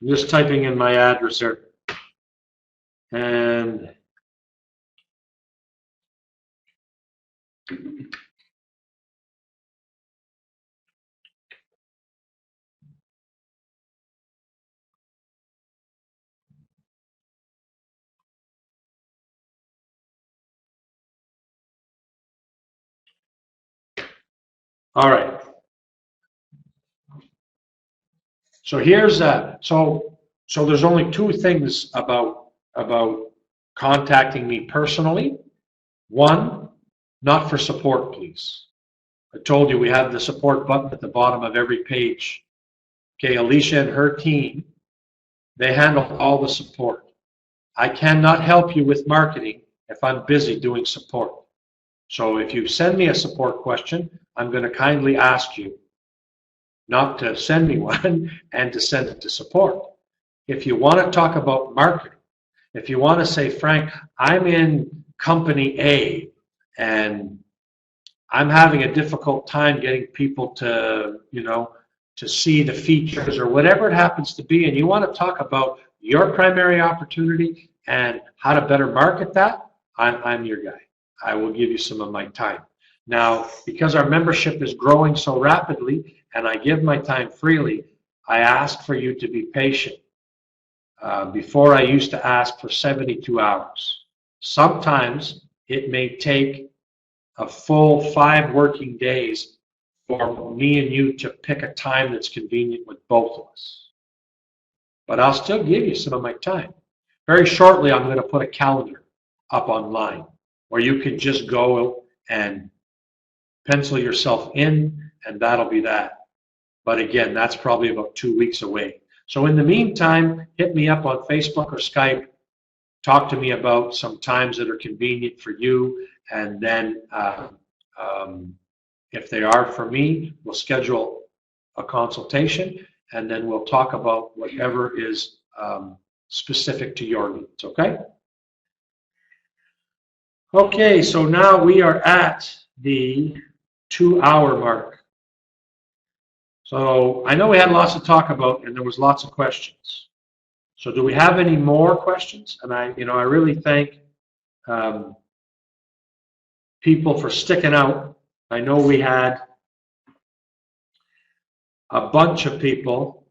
I'm just typing in my address here. And all right. So here's so there's only 2 things about contacting me personally. 1, not for support, please. I told you we have the support button at the bottom of every page. Okay, Alicia and her team, they handle all the support. I cannot help you with marketing if I'm busy doing support. So if you send me a support question, I'm going to kindly ask you not to send me one and to send it to support. If you want to talk about marketing, if you want to say, Frank, I'm in company A and I'm having a difficult time getting people to, to see the features or whatever it happens to be, and you want to talk about your primary opportunity and how to better market that, I'm your guy. I will give you some of my time. Now, because our membership is growing so rapidly and I give my time freely, I ask for you to be patient. Before I used to ask for 72 hours. Sometimes it may take a full 5 working days for me and you to pick a time that's convenient with both of us. But I'll still give you some of my time. Very shortly, I'm going to put a calendar up online where you can just go and pencil yourself in, and that'll be that. But again, that's probably about 2 weeks away. So in the meantime, hit me up on Facebook or Skype. Talk to me about some times that are convenient for you, and then if they are for me, we'll schedule a consultation, and then we'll talk about whatever is specific to your needs, okay? Okay, so now we are at the 2-hour mark. So I know we had lots to talk about, and there was lots of questions. So do we have any more questions? And I really thank people for sticking out. I know we had a bunch of people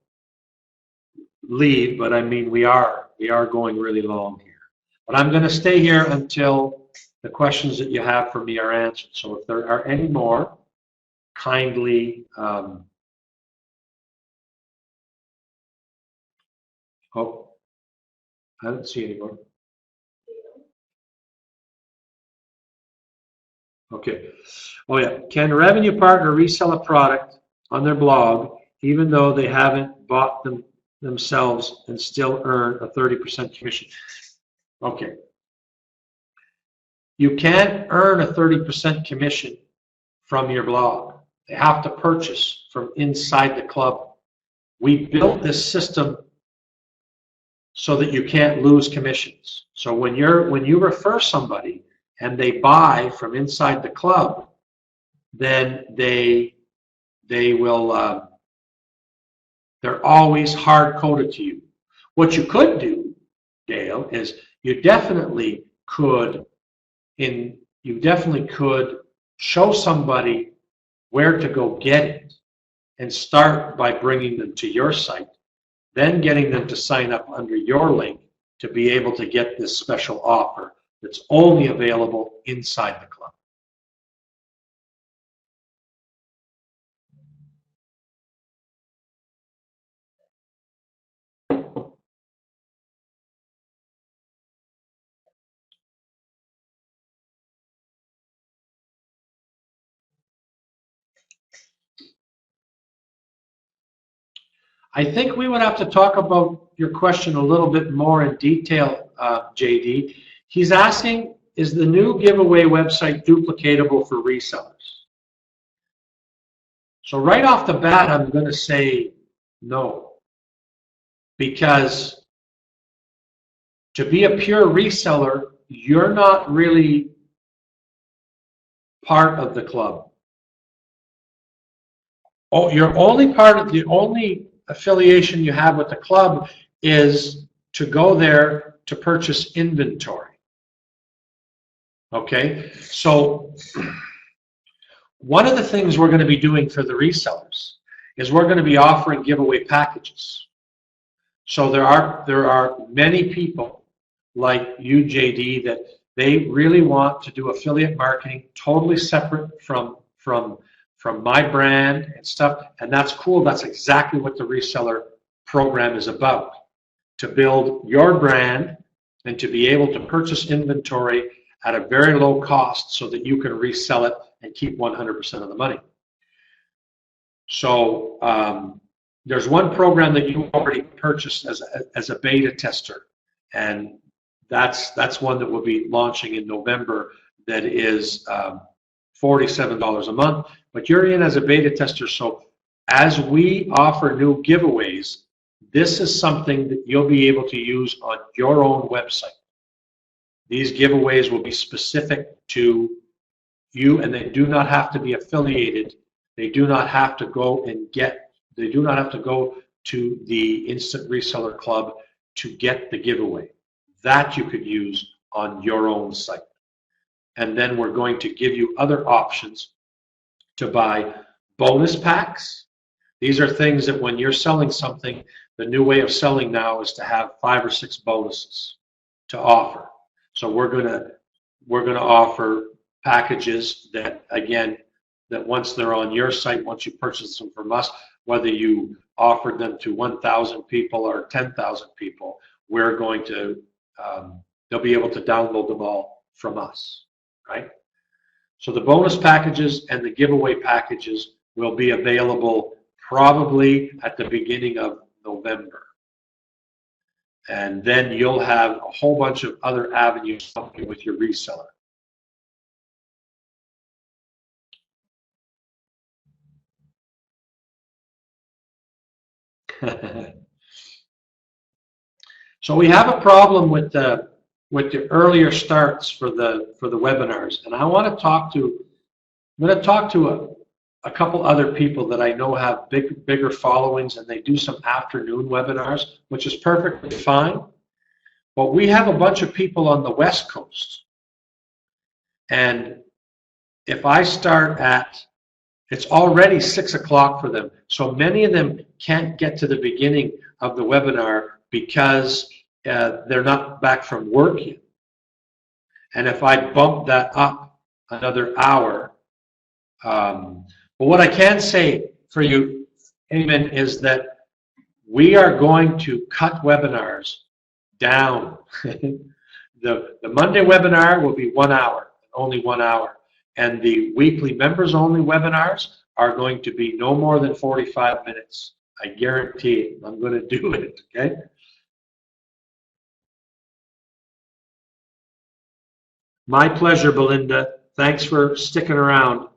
leave, but I mean we are going really long here. But I'm going to stay here until the questions that you have for me are answered. So if there are any more, kindly. Oh, I don't see any more. Okay. Oh yeah. Can revenue partner resell a product on their blog even though they haven't bought them themselves and still earn a 30% commission? Okay. You can't earn a 30% commission from your blog. They have to purchase from inside the club. We built this system so that you can't lose commissions. So when you refer somebody and they buy from inside the club, then they will they're always hard coded to you. What you could do, Dale, is you definitely could show somebody where to go get it and start by bringing them to your site, then getting them to sign up under your link to be able to get this special offer that's only available inside the club. I think we would have to talk about your question a little bit more in detail, JD. He's asking, is the new giveaway website duplicatable for resellers? So right off the bat, I'm going to say no. Because to be a pure reseller, you're not really part of the club. Oh, you're only part of the only affiliation you have with the club is to go there to purchase inventory. Okay, so one of the things we're going to be doing for the resellers is we're going to be offering giveaway packages. So there are many people like you, JD, that they really want to do affiliate marketing totally separate from my brand and stuff, and that's cool. That's exactly what the reseller program is about, to build your brand and to be able to purchase inventory at a very low cost so that you can resell it and keep 100% of the money. So there's one program that you already purchased as a beta tester, and that's one that will be launching in November. That is $47 a month, but you're in as a beta tester. So as we offer new giveaways, this is something that you'll be able to use on your own website. These giveaways will be specific to you, and they do not have to be affiliated. They do not have to go to the Instant Reseller Club to get the giveaway. That you could use on your own site. And then we're going to give you other options to buy bonus packs These are things that when you're selling something, the new way of selling now is to have 5 or 6 bonuses to offer. So we're gonna offer packages that, again, that once they're on your site, once you purchase them from us, whether you offered them to 1,000 people or 10,000 people, we're going to, they'll be able to download them all from us, right? So the bonus packages and the giveaway packages will be available probably at the beginning of November. And then you'll have a whole bunch of other avenues with your reseller. So we have a problem with the earlier starts for the webinars, and I want to talk to. I'm going to talk to a couple other people that I know have bigger followings, and they do some afternoon webinars, which is perfectly fine. But we have a bunch of people on the West Coast, and if I start at, it's already 6 o'clock for them, so many of them can't get to the beginning of the webinar because they're not back from work yet. And if I bump that up another hour, but what I can say for you, Eamon, is that we are going to cut webinars down. The Monday webinar will be 1 hour, only 1 hour. And the weekly members only webinars are going to be no more than 45 minutes. I guarantee it. I'm going to do it, okay? My pleasure, Belinda. Thanks for sticking around.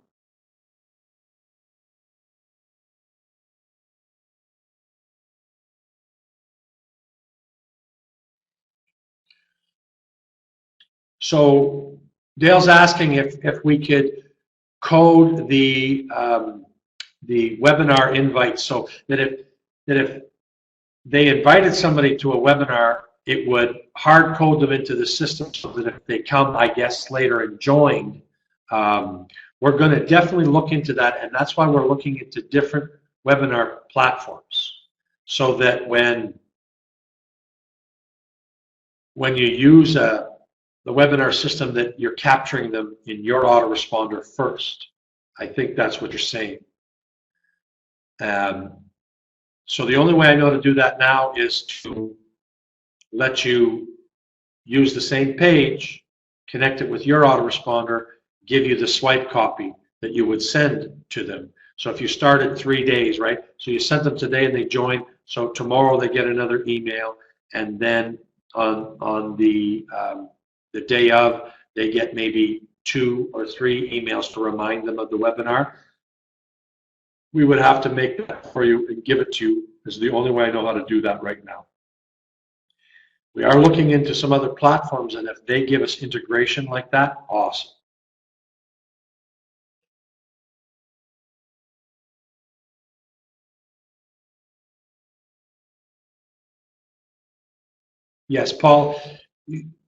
So Dale's asking if we could code the webinar invite so that if they invited somebody to a webinar, it would hard code them into the system so that if they come, I guess, later and join, we're going to definitely look into that, and that's why we're looking into different webinar platforms so that when you use the webinar system, that you're capturing them in your autoresponder first. I think that's what you're saying. So the only way I know to do that now is to let you use the same page, connect it with your autoresponder, give you the swipe copy that you would send to them. So if you started 3 days, right? So you sent them today and they join. So tomorrow they get another email, and then on the day of, they get maybe 2 or 3 emails to remind them of the webinar. We would have to make that for you and give it to you. This is the only way I know how to do that right now. We are looking into some other platforms, and if they give us integration like that, awesome. Yes, Paul's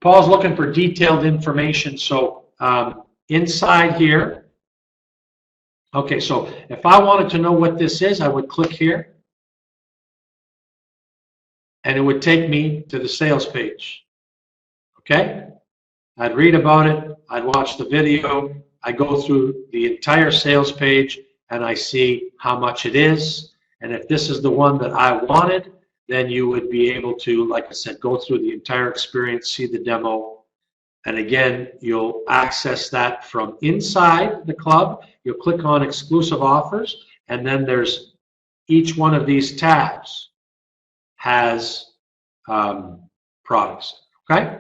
looking for detailed information. So inside here, okay, so if I wanted to know what this is, I would click here, and it would take me to the sales page. Okay? I'd read about it, I'd watch the video, I go through the entire sales page, and I see how much it is. And if this is the one that I wanted, then you would be able to, like I said, go through the entire experience, see the demo. And again, you'll access that from inside the club. You'll click on exclusive offers, and then there's each one of these tabs has products, okay?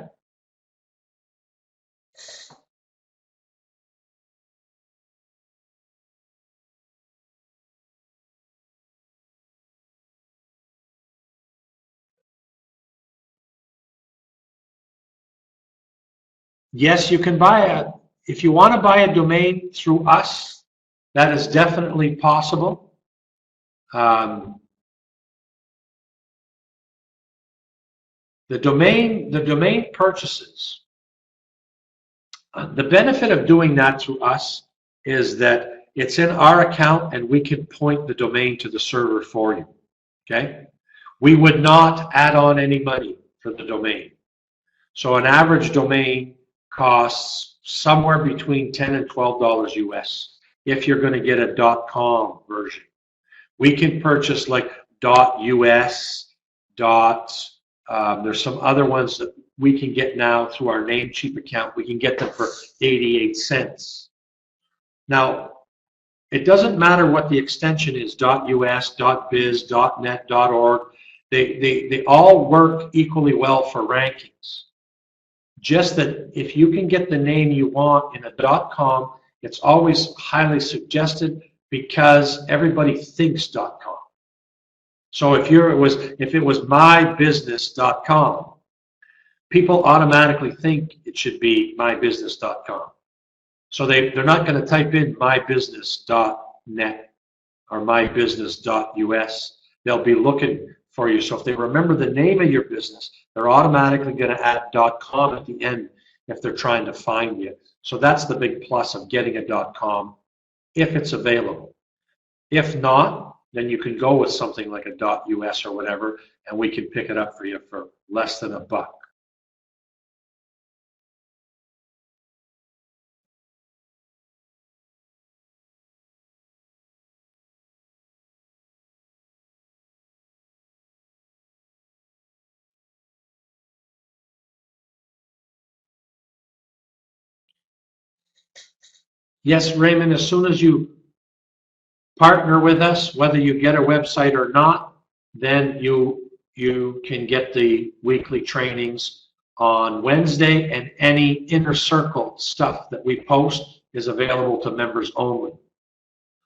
Yes, you can buy if you want to buy a domain through us, that is definitely possible. The domain purchases, the benefit of doing that through us is that it's in our account and we can point the domain to the server for you, okay? We would not add on any money for the domain. So an average domain costs somewhere between $10 and $12 US if you're going to get a .com version. We can purchase like .us, there's some other ones that we can get now through our Namecheap account. We can get them for 88 cents. Now, it doesn't matter what the extension is, .us, .biz, .net, .org. They all work equally well for rankings. Just that if you can get the name you want in a .com, it's always highly suggested because everybody thinks .com. So if it was mybusiness.com, people automatically think it should be mybusiness.com. So they're not going to type in mybusiness.net or mybusiness.us. They'll be looking for you. So if they remember the name of your business, they're automatically going to add .com at the end if they're trying to find you. So that's the big plus of getting a .com if it's available. If not, then you can go with something like a .us or whatever, and we can pick it up for you for less than $1. Yes, Raymond, as soon as you partner with us, whether you get a website or not, then you can get the weekly trainings on Wednesday, and any inner circle stuff that we post is available to members only.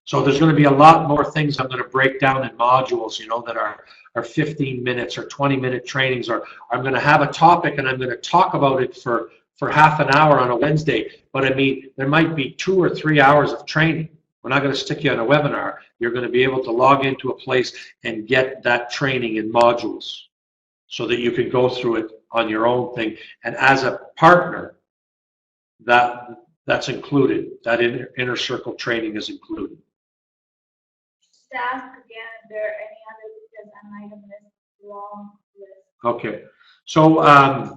So there's going to be a lot more things I'm going to break down in modules, that are 15 minutes or 20-minute trainings, or I'm going to have a topic and I'm going to talk about it for half an hour on a Wednesday. But I mean, there might be 2 or 3 hours of training. We're not going to stick you on a webinar. You're going to be able to log into a place and get that training in modules so that you can go through it on your own thing. And as a partner, that's included. That inner circle training is included. Just ask again if there are any other, because I might have missed a long list. Okay. So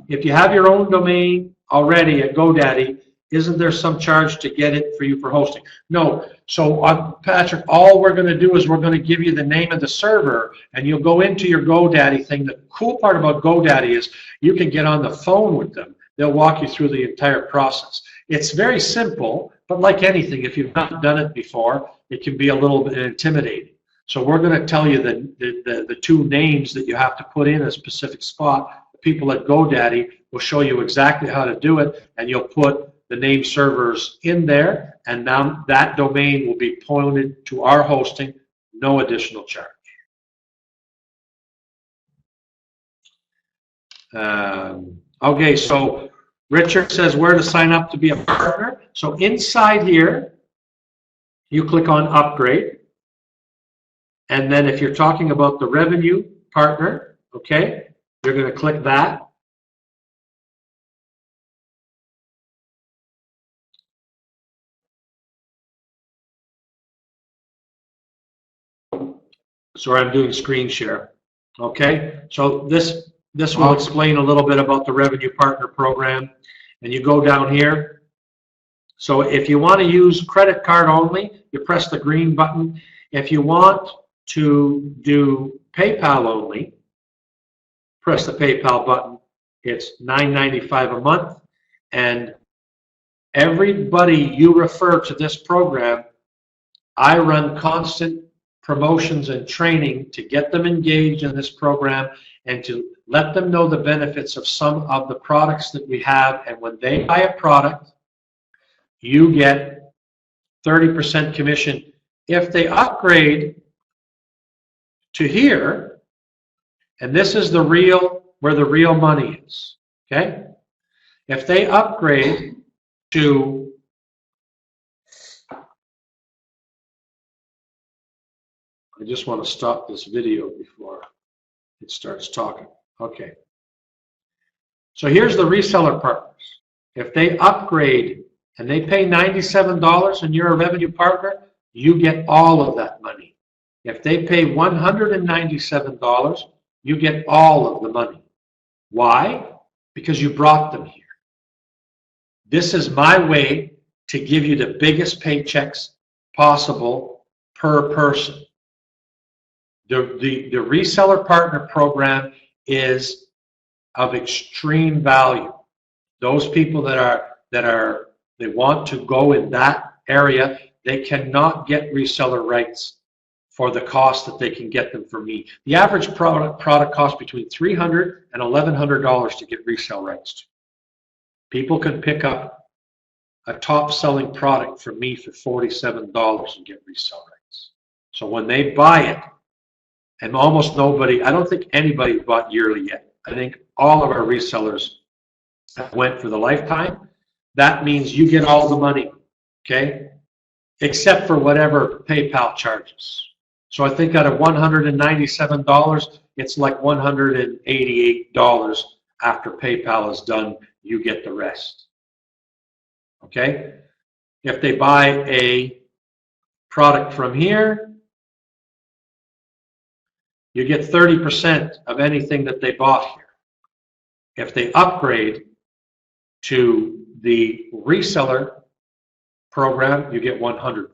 if you have your own domain already at GoDaddy, isn't there some charge to get it for you for hosting? No. So, Patrick, all we're going to do is we're going to give you the name of the server, and you'll go into your GoDaddy thing. The cool part about GoDaddy is you can get on the phone with them. They'll walk you through the entire process. It's very simple, but like anything, if you've not done it before, it can be a little bit intimidating. So we're going to tell you the 2 names that you have to put in a specific spot. The people at GoDaddy will show you exactly how to do it, and you'll put the name servers in there, and now that domain will be pointed to our hosting, no additional charge. Okay, so Richard says where to sign up to be a partner. So inside here, you click on upgrade, and then if you're talking about the revenue partner, okay, you're going to click that. So I'm doing screen share. Okay, so this will explain a little bit about the Revenue Partner Program. And you go down here. So if you want to use credit card only, you press the green button. If you want to do PayPal only, press the PayPal button. It's $9.95 a month. And everybody you refer to this program, I run constant promotions and training to get them engaged in this program and to let them know the benefits of some of the products that we have. And when they buy a product, you get 30% commission. If they upgrade to here, and this is where the real money is, okay? If they upgrade to I just want to stop this video before it starts talking. Okay. So here's the reseller partners. If they upgrade and they pay $97 and you're a revenue partner, you get all of that money. If they pay $197, you get all of the money. Why? Because you brought them here. This is my way to give you the biggest paychecks possible per person. The reseller partner program is of extreme value. Those people they want to go in that area, they cannot get reseller rights for the cost that they can get them from me. The average product costs between $300 and $1,100 to get resale rights to. People can pick up a top selling product from me for $47 and get resale rights. So when they buy it, and almost nobody, I don't think anybody bought yearly yet. I think all of our resellers went for the lifetime. That means you get all the money, okay? Except for whatever PayPal charges. So I think out of $197, it's like $188 after PayPal is done, you get the rest. Okay? If they buy a product from here, you get 30% of anything that they bought here. If they upgrade to the reseller program, you get 100%.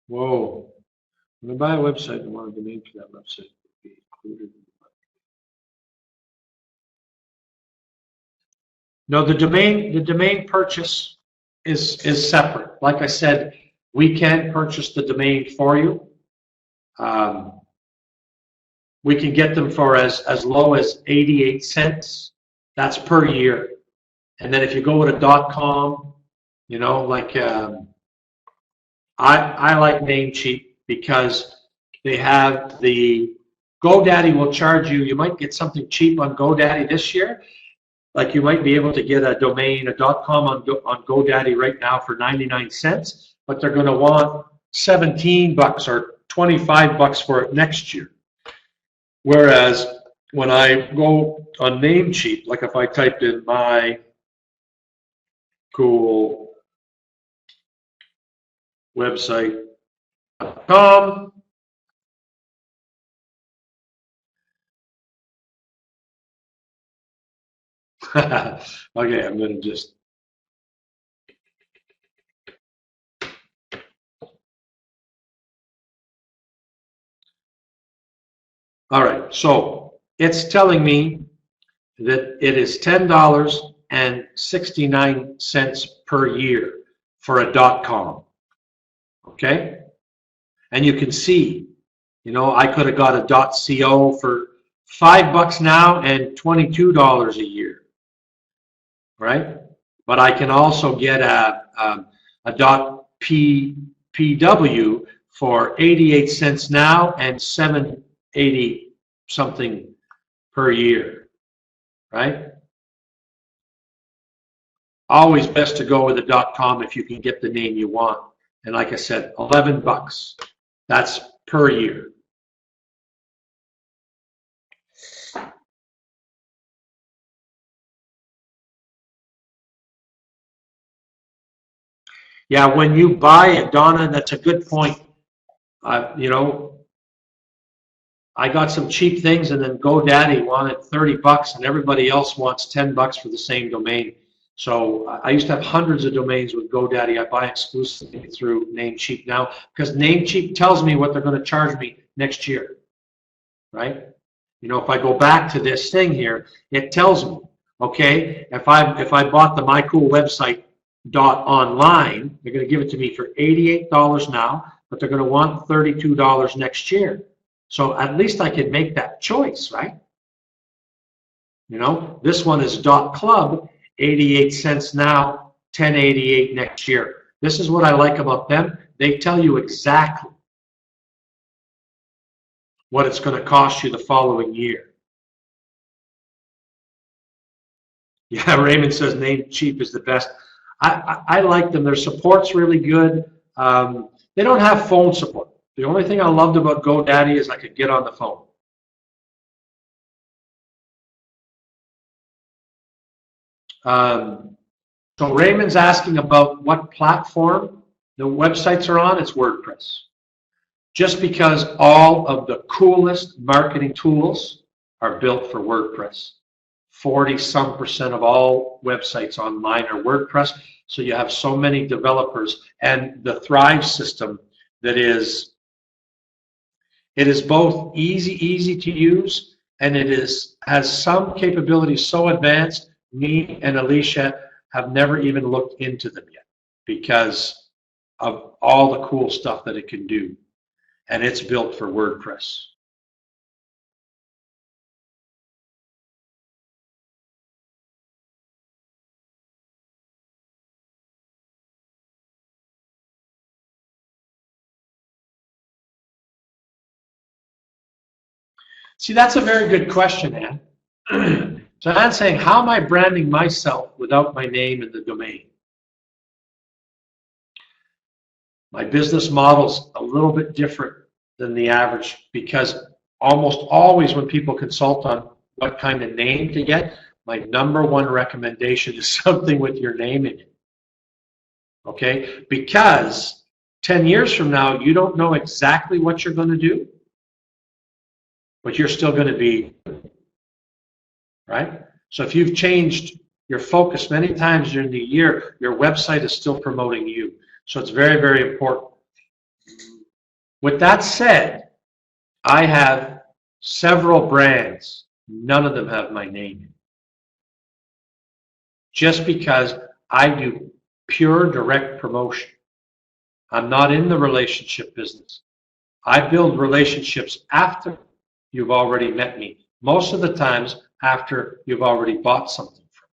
Whoa. When I buy a website, I want a domain for that website to be included. No, the domain purchase is separate. Like I said, we can't purchase the domain for you. We can get them for as low as 88 cents. That's per year. And then if you go with a .com, you know, like I like Namecheap because they have the GoDaddy will charge you. You might get something cheap on GoDaddy this year. Like you might be able to get a domain, a .com on GoDaddy right now for 99 cents, but they're going to want 17 bucks or 25 bucks for it next year. Whereas when I go on Namecheap, like if I typed in my cool website.com, okay, I'm going to just all right, so it's telling me that it is $10.69 per year for a .com, okay? And you can see, you know, I could have got a .co for $5 now and $22 a year, right? But I can also get a .pw for 88 cents now and $7.80 something per year, right? Always best to go with a .com if you can get the name you want. And like I said, 11 bucks. That's per year. Yeah, when you buy it, Donna, that's a good point. You know, I got some cheap things, and then GoDaddy wanted 30 bucks, and everybody else wants 10 bucks for the same domain. So I used to have hundreds of domains with GoDaddy. I buy exclusively through Namecheap now because Namecheap tells me what they're going to charge me next year, right? You know, if I go back to this thing here, it tells me, okay, if I bought the mycoolwebsite.online, they're going to give it to me for $88 now, but they're going to want $32 next year. So at least I can make that choice, right? You know, this one is .club, 88 cents now, 10.88 next year. This is what I like about them. They tell you exactly what it's going to cost you the following year. Yeah, Raymond says Namecheap is the best. I like them. Their support's really good. They don't have phone support. The only thing I loved about GoDaddy is I could get on the phone. So Raymond's asking about what platform the websites are on. It's WordPress. Just because all of the coolest marketing tools are built for WordPress. 40-some% of all websites online are WordPress. So you have so many developers, and the Thrive system that is, it is both easy to use, and it has some capabilities so advanced, me and Alicia have never even looked into them yet because of all the cool stuff that it can do. And it's built for WordPress. See, that's a very good question, Ann. So Ann's saying, how am I branding myself without my name in the domain? My business model's a little bit different than the average because almost always when people consult on what kind of name to get, my #1 recommendation is something with your name in it. Okay? Because 10 years from now, you don't know exactly what you're going to do, but you're still going to be, right? So if you've changed your focus many times during the year, your website is still promoting you. So it's very important. With that said, I have several brands. None of them have my name. Just because I do pure direct promotion. I'm not in the relationship business. I build relationships after you've already met me. Most of the times after you've already bought something from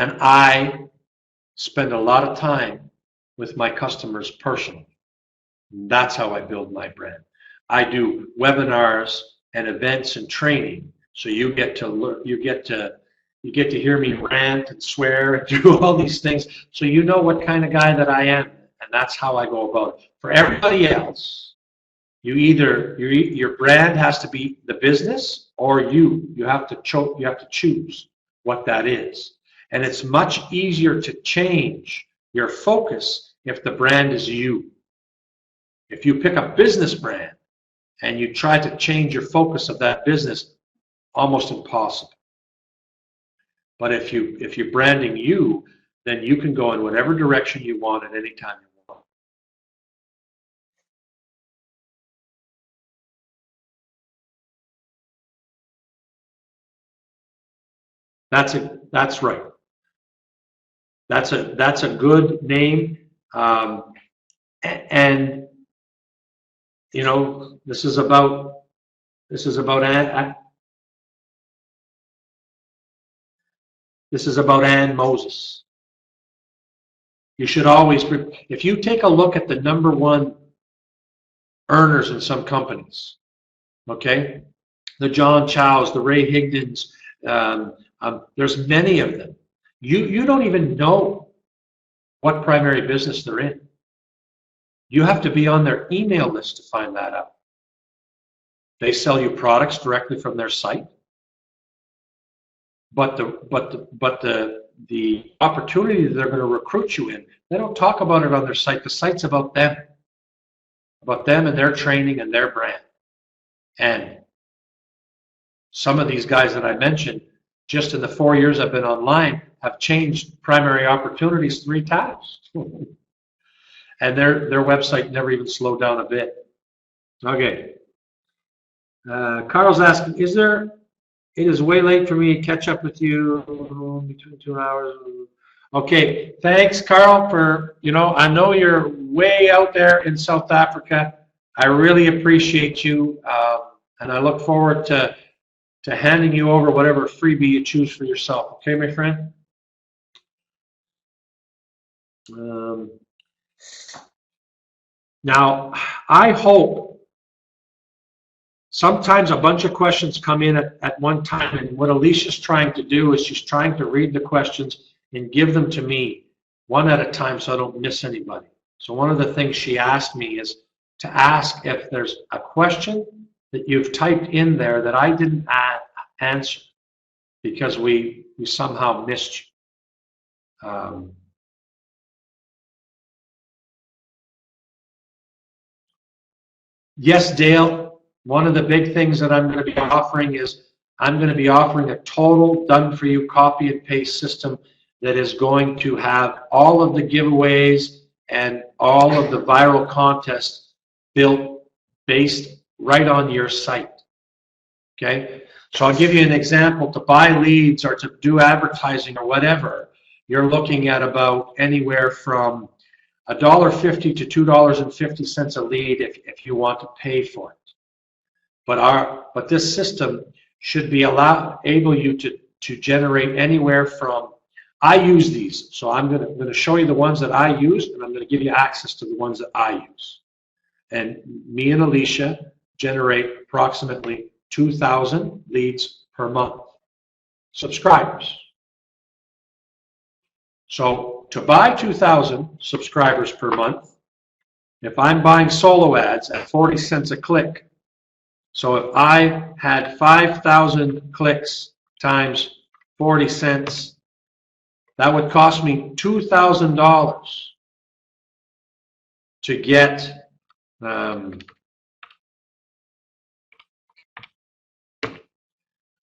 me. And I spend a lot of time with my customers personally. That's how I build my brand. I do webinars and events and training, so you get to learn, you get to hear me rant and swear and do all these things, so you know what kind of guy that I am, and that's how I go about it. For everybody else, your brand has to be the business, or you have to choose what that is. And it's much easier to change your focus if the brand is you. If you pick a business brand and you try to change your focus of that business, almost impossible. But if you're branding you, then you can go in whatever direction you want at any time you want. That's right. That's a good name, and you know, this is about Ann Moses. You should always, if you take a look at the #1 earners in some companies, okay, the John Chows, the Ray Higdons, there's many of them. You don't even know what primary business they're in. You have to be on their email list to find that out. They sell you products directly from their site, but the opportunity that they're going to recruit you in, they don't talk about it on their site. The site's about them and their training and their brand. And some of these guys that I mentioned, just in the 4 years I've been online, have changed primary opportunities 3 times. And their website never even slowed down a bit. Okay. Carl's asking, it is way late for me to catch up with you between 2 hours. Okay, thanks, Carl, for, I know you're way out there in South Africa. I really appreciate you, and I look forward to handing you over whatever freebie you choose for yourself. Okay, my friend? Now, I hope sometimes a bunch of questions come in at one time, and what Alicia's trying to do is she's trying to read the questions and give them to me one at a time so I don't miss anybody. So one of the things she asked me is to ask if there's a question that you've typed in there that I didn't answer because we somehow missed you. Yes, Dale, one of the big things that I'm going to be offering is I'm going to be offering a total done-for-you copy and paste system that is going to have all of the giveaways and all of the viral contests built based right on your site. Okay? So I'll give you an example. To buy leads or to do advertising or whatever, you're looking at about anywhere from $1.50 to $2.50 a lead if you want to pay for it. But this system should be able you to generate anywhere from, I use these, so I'm going to show you the ones that I use, and I'm going to give you access to the ones that I use. And me and Alicia generate approximately 2,000 leads per month. Subscribers. So to buy 2,000 subscribers per month, if I'm buying solo ads at 40 cents a click, so if I had 5,000 clicks times 40 cents, that would cost me $2,000 to get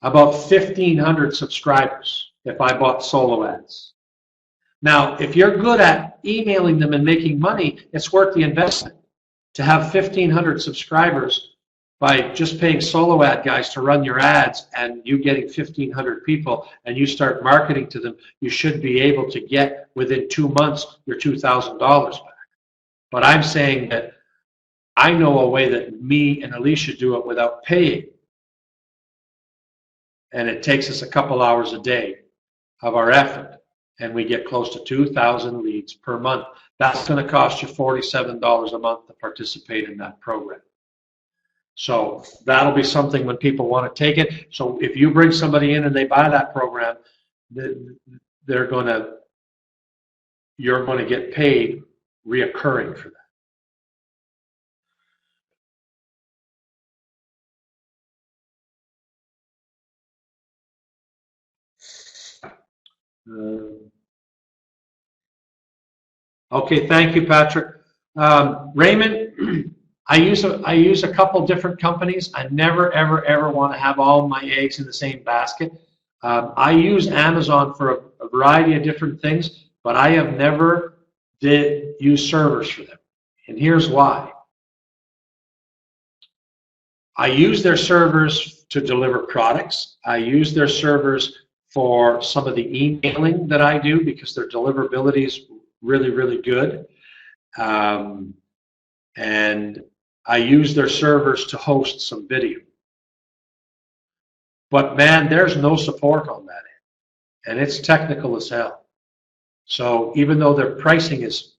about 1,500 subscribers if I bought solo ads. Now, if you're good at emailing them and making money, it's worth the investment. To have 1,500 subscribers by just paying solo ad guys to run your ads and you getting 1,500 people and you start marketing to them, you should be able to get within 2 months your $2,000 back. But I'm saying that I know a way that me and Alicia do it without paying. And it takes us a couple hours a day of our effort. And we get close to 2,000 leads per month. That's going to cost you $47 a month to participate in that program. So that'll be something when people want to take it. So if you bring somebody in and they buy that program, you're going to get paid reoccurring for that. Okay, thank you, Patrick. Raymond, I use a couple different companies. I never, ever want to have all my eggs in the same basket. I use Amazon for a variety of different things, but I have never use servers for them. And here's why. I use their servers to deliver products. I use their servers for some of the emailing that I do because their deliverability is really, really good. And I use their servers to host some video. But man, there's no support on that end. And it's technical as hell. So even though their pricing is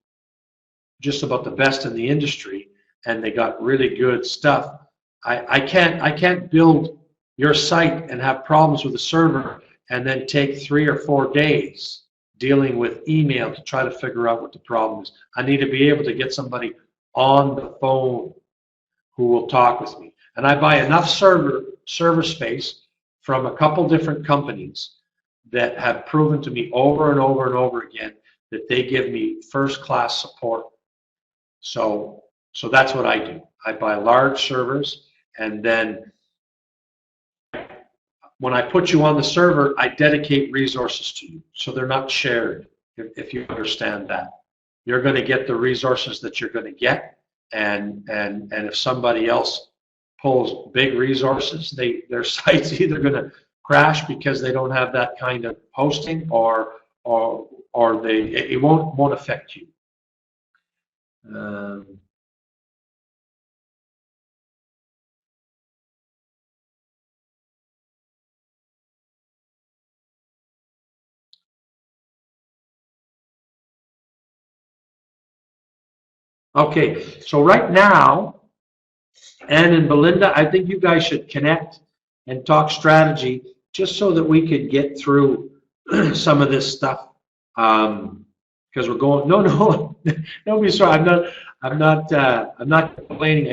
just about the best in the industry and they got really good stuff, I can't build your site and have problems with the server and then take 3 or 4 days dealing with email to try to figure out what the problem is. I need to be able to get somebody on the phone who will talk with me. And I buy enough server space from a couple different companies that have proven to me over and over and over again that they give me first-class support. So that's what I do. I buy large servers, and then when I put you on the server, I dedicate resources to you, so they're not shared, if you understand that. You're going to get the resources that you're going to get, and if somebody else pulls big resources, their site's either going to crash because they don't have that kind of hosting, or it won't affect you. Okay, so right now, Ann and Belinda, I think you guys should connect and talk strategy just so that we could get through some of this stuff. Because we're going, no, don't be sorry. I'm not complaining.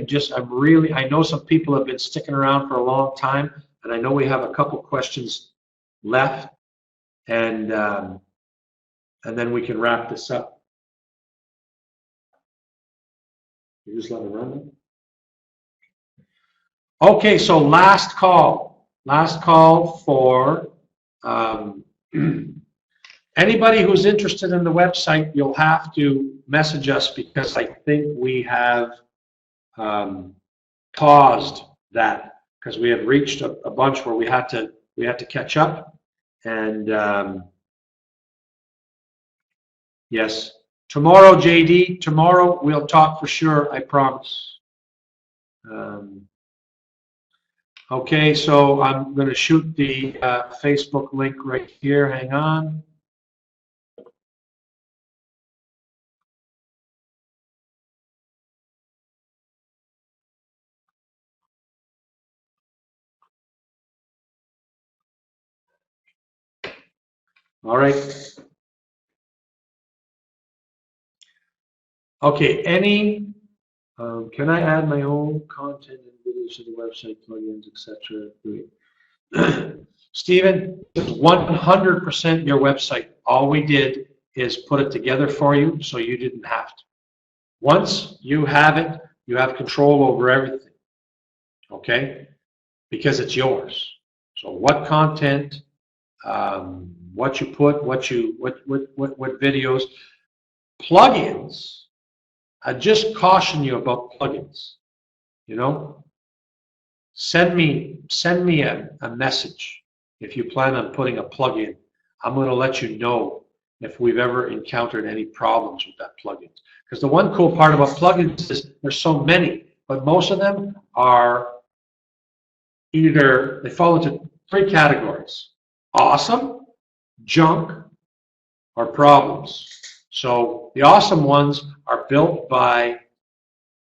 I know some people have been sticking around for a long time, and I know we have a couple questions left, and then we can wrap this up. You just let me run. Okay, so last call for anybody who's interested in the website. You'll have to message us because I think we have paused that because we have reached a bunch where we had to catch up. And yes, tomorrow, JD, tomorrow we'll talk for sure, I promise. Okay, so I'm going to shoot the Facebook link right here. Hang on. All right. Okay, can I add my own content and videos to the website, plugins, etc.? Stephen, it's 100% your website. All we did is put it together for you so you didn't have to. Once you have it, you have control over everything, okay? Because it's yours. So what content, what you put, what videos, plugins. I just caution you about plugins. You know, send me a message if you plan on putting a plugin. I'm going to let you know if we've ever encountered any problems with that plugin. Because the one cool part about plugins is there's so many, but most of them are either, they fall into 3 categories: awesome, junk, or problems. So the awesome ones are built by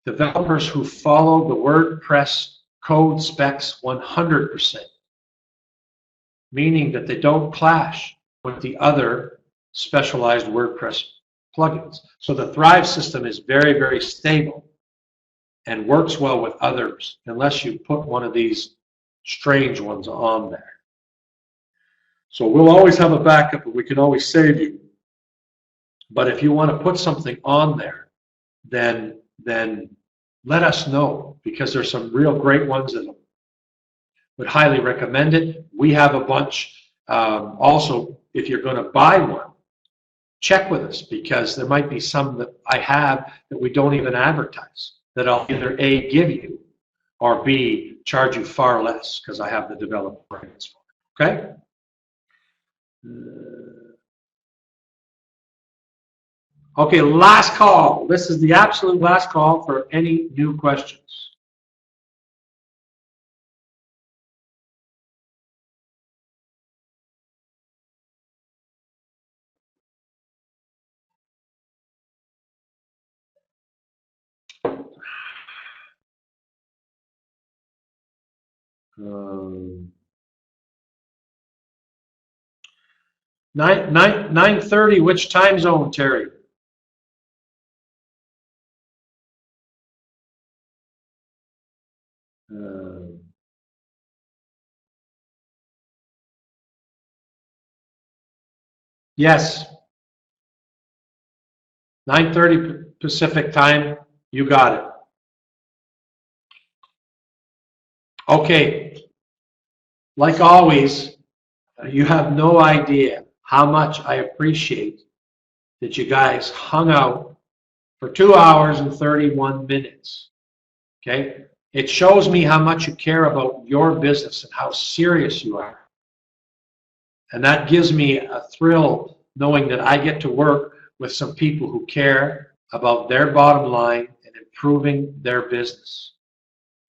developers who follow the WordPress code specs 100%, meaning that they don't clash with the other specialized WordPress plugins. So the Thrive system is very, very stable and works well with others unless you put one of these strange ones on there. So we'll always have a backup and we can always save you. But if you want to put something on there, then let us know, because there's some real great ones that would highly recommend it. We have a bunch. Also, if you're going to buy one, check with us, because there might be some that I have that we don't even advertise, that I'll either A, give you, or B, charge you far less because I have the developer rights for it. Okay? Okay, last call. This is the absolute last call for any new questions. Nine 30. Which time zone, Terry? Yes. 9:30 Pacific time. You got it. Okay. Like always, you have no idea how much I appreciate that you guys hung out for 2 hours and 31 minutes. Okay? It shows me how much you care about your business and how serious you are. And that gives me a thrill knowing that I get to work with some people who care about their bottom line and improving their business.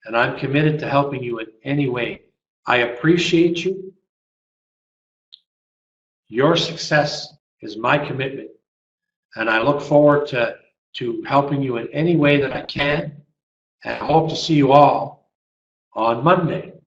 And I'm committed to helping you in any way. I appreciate you. Your success is my commitment. And I look forward to helping you in any way that I can. And I hope to see you all on Monday.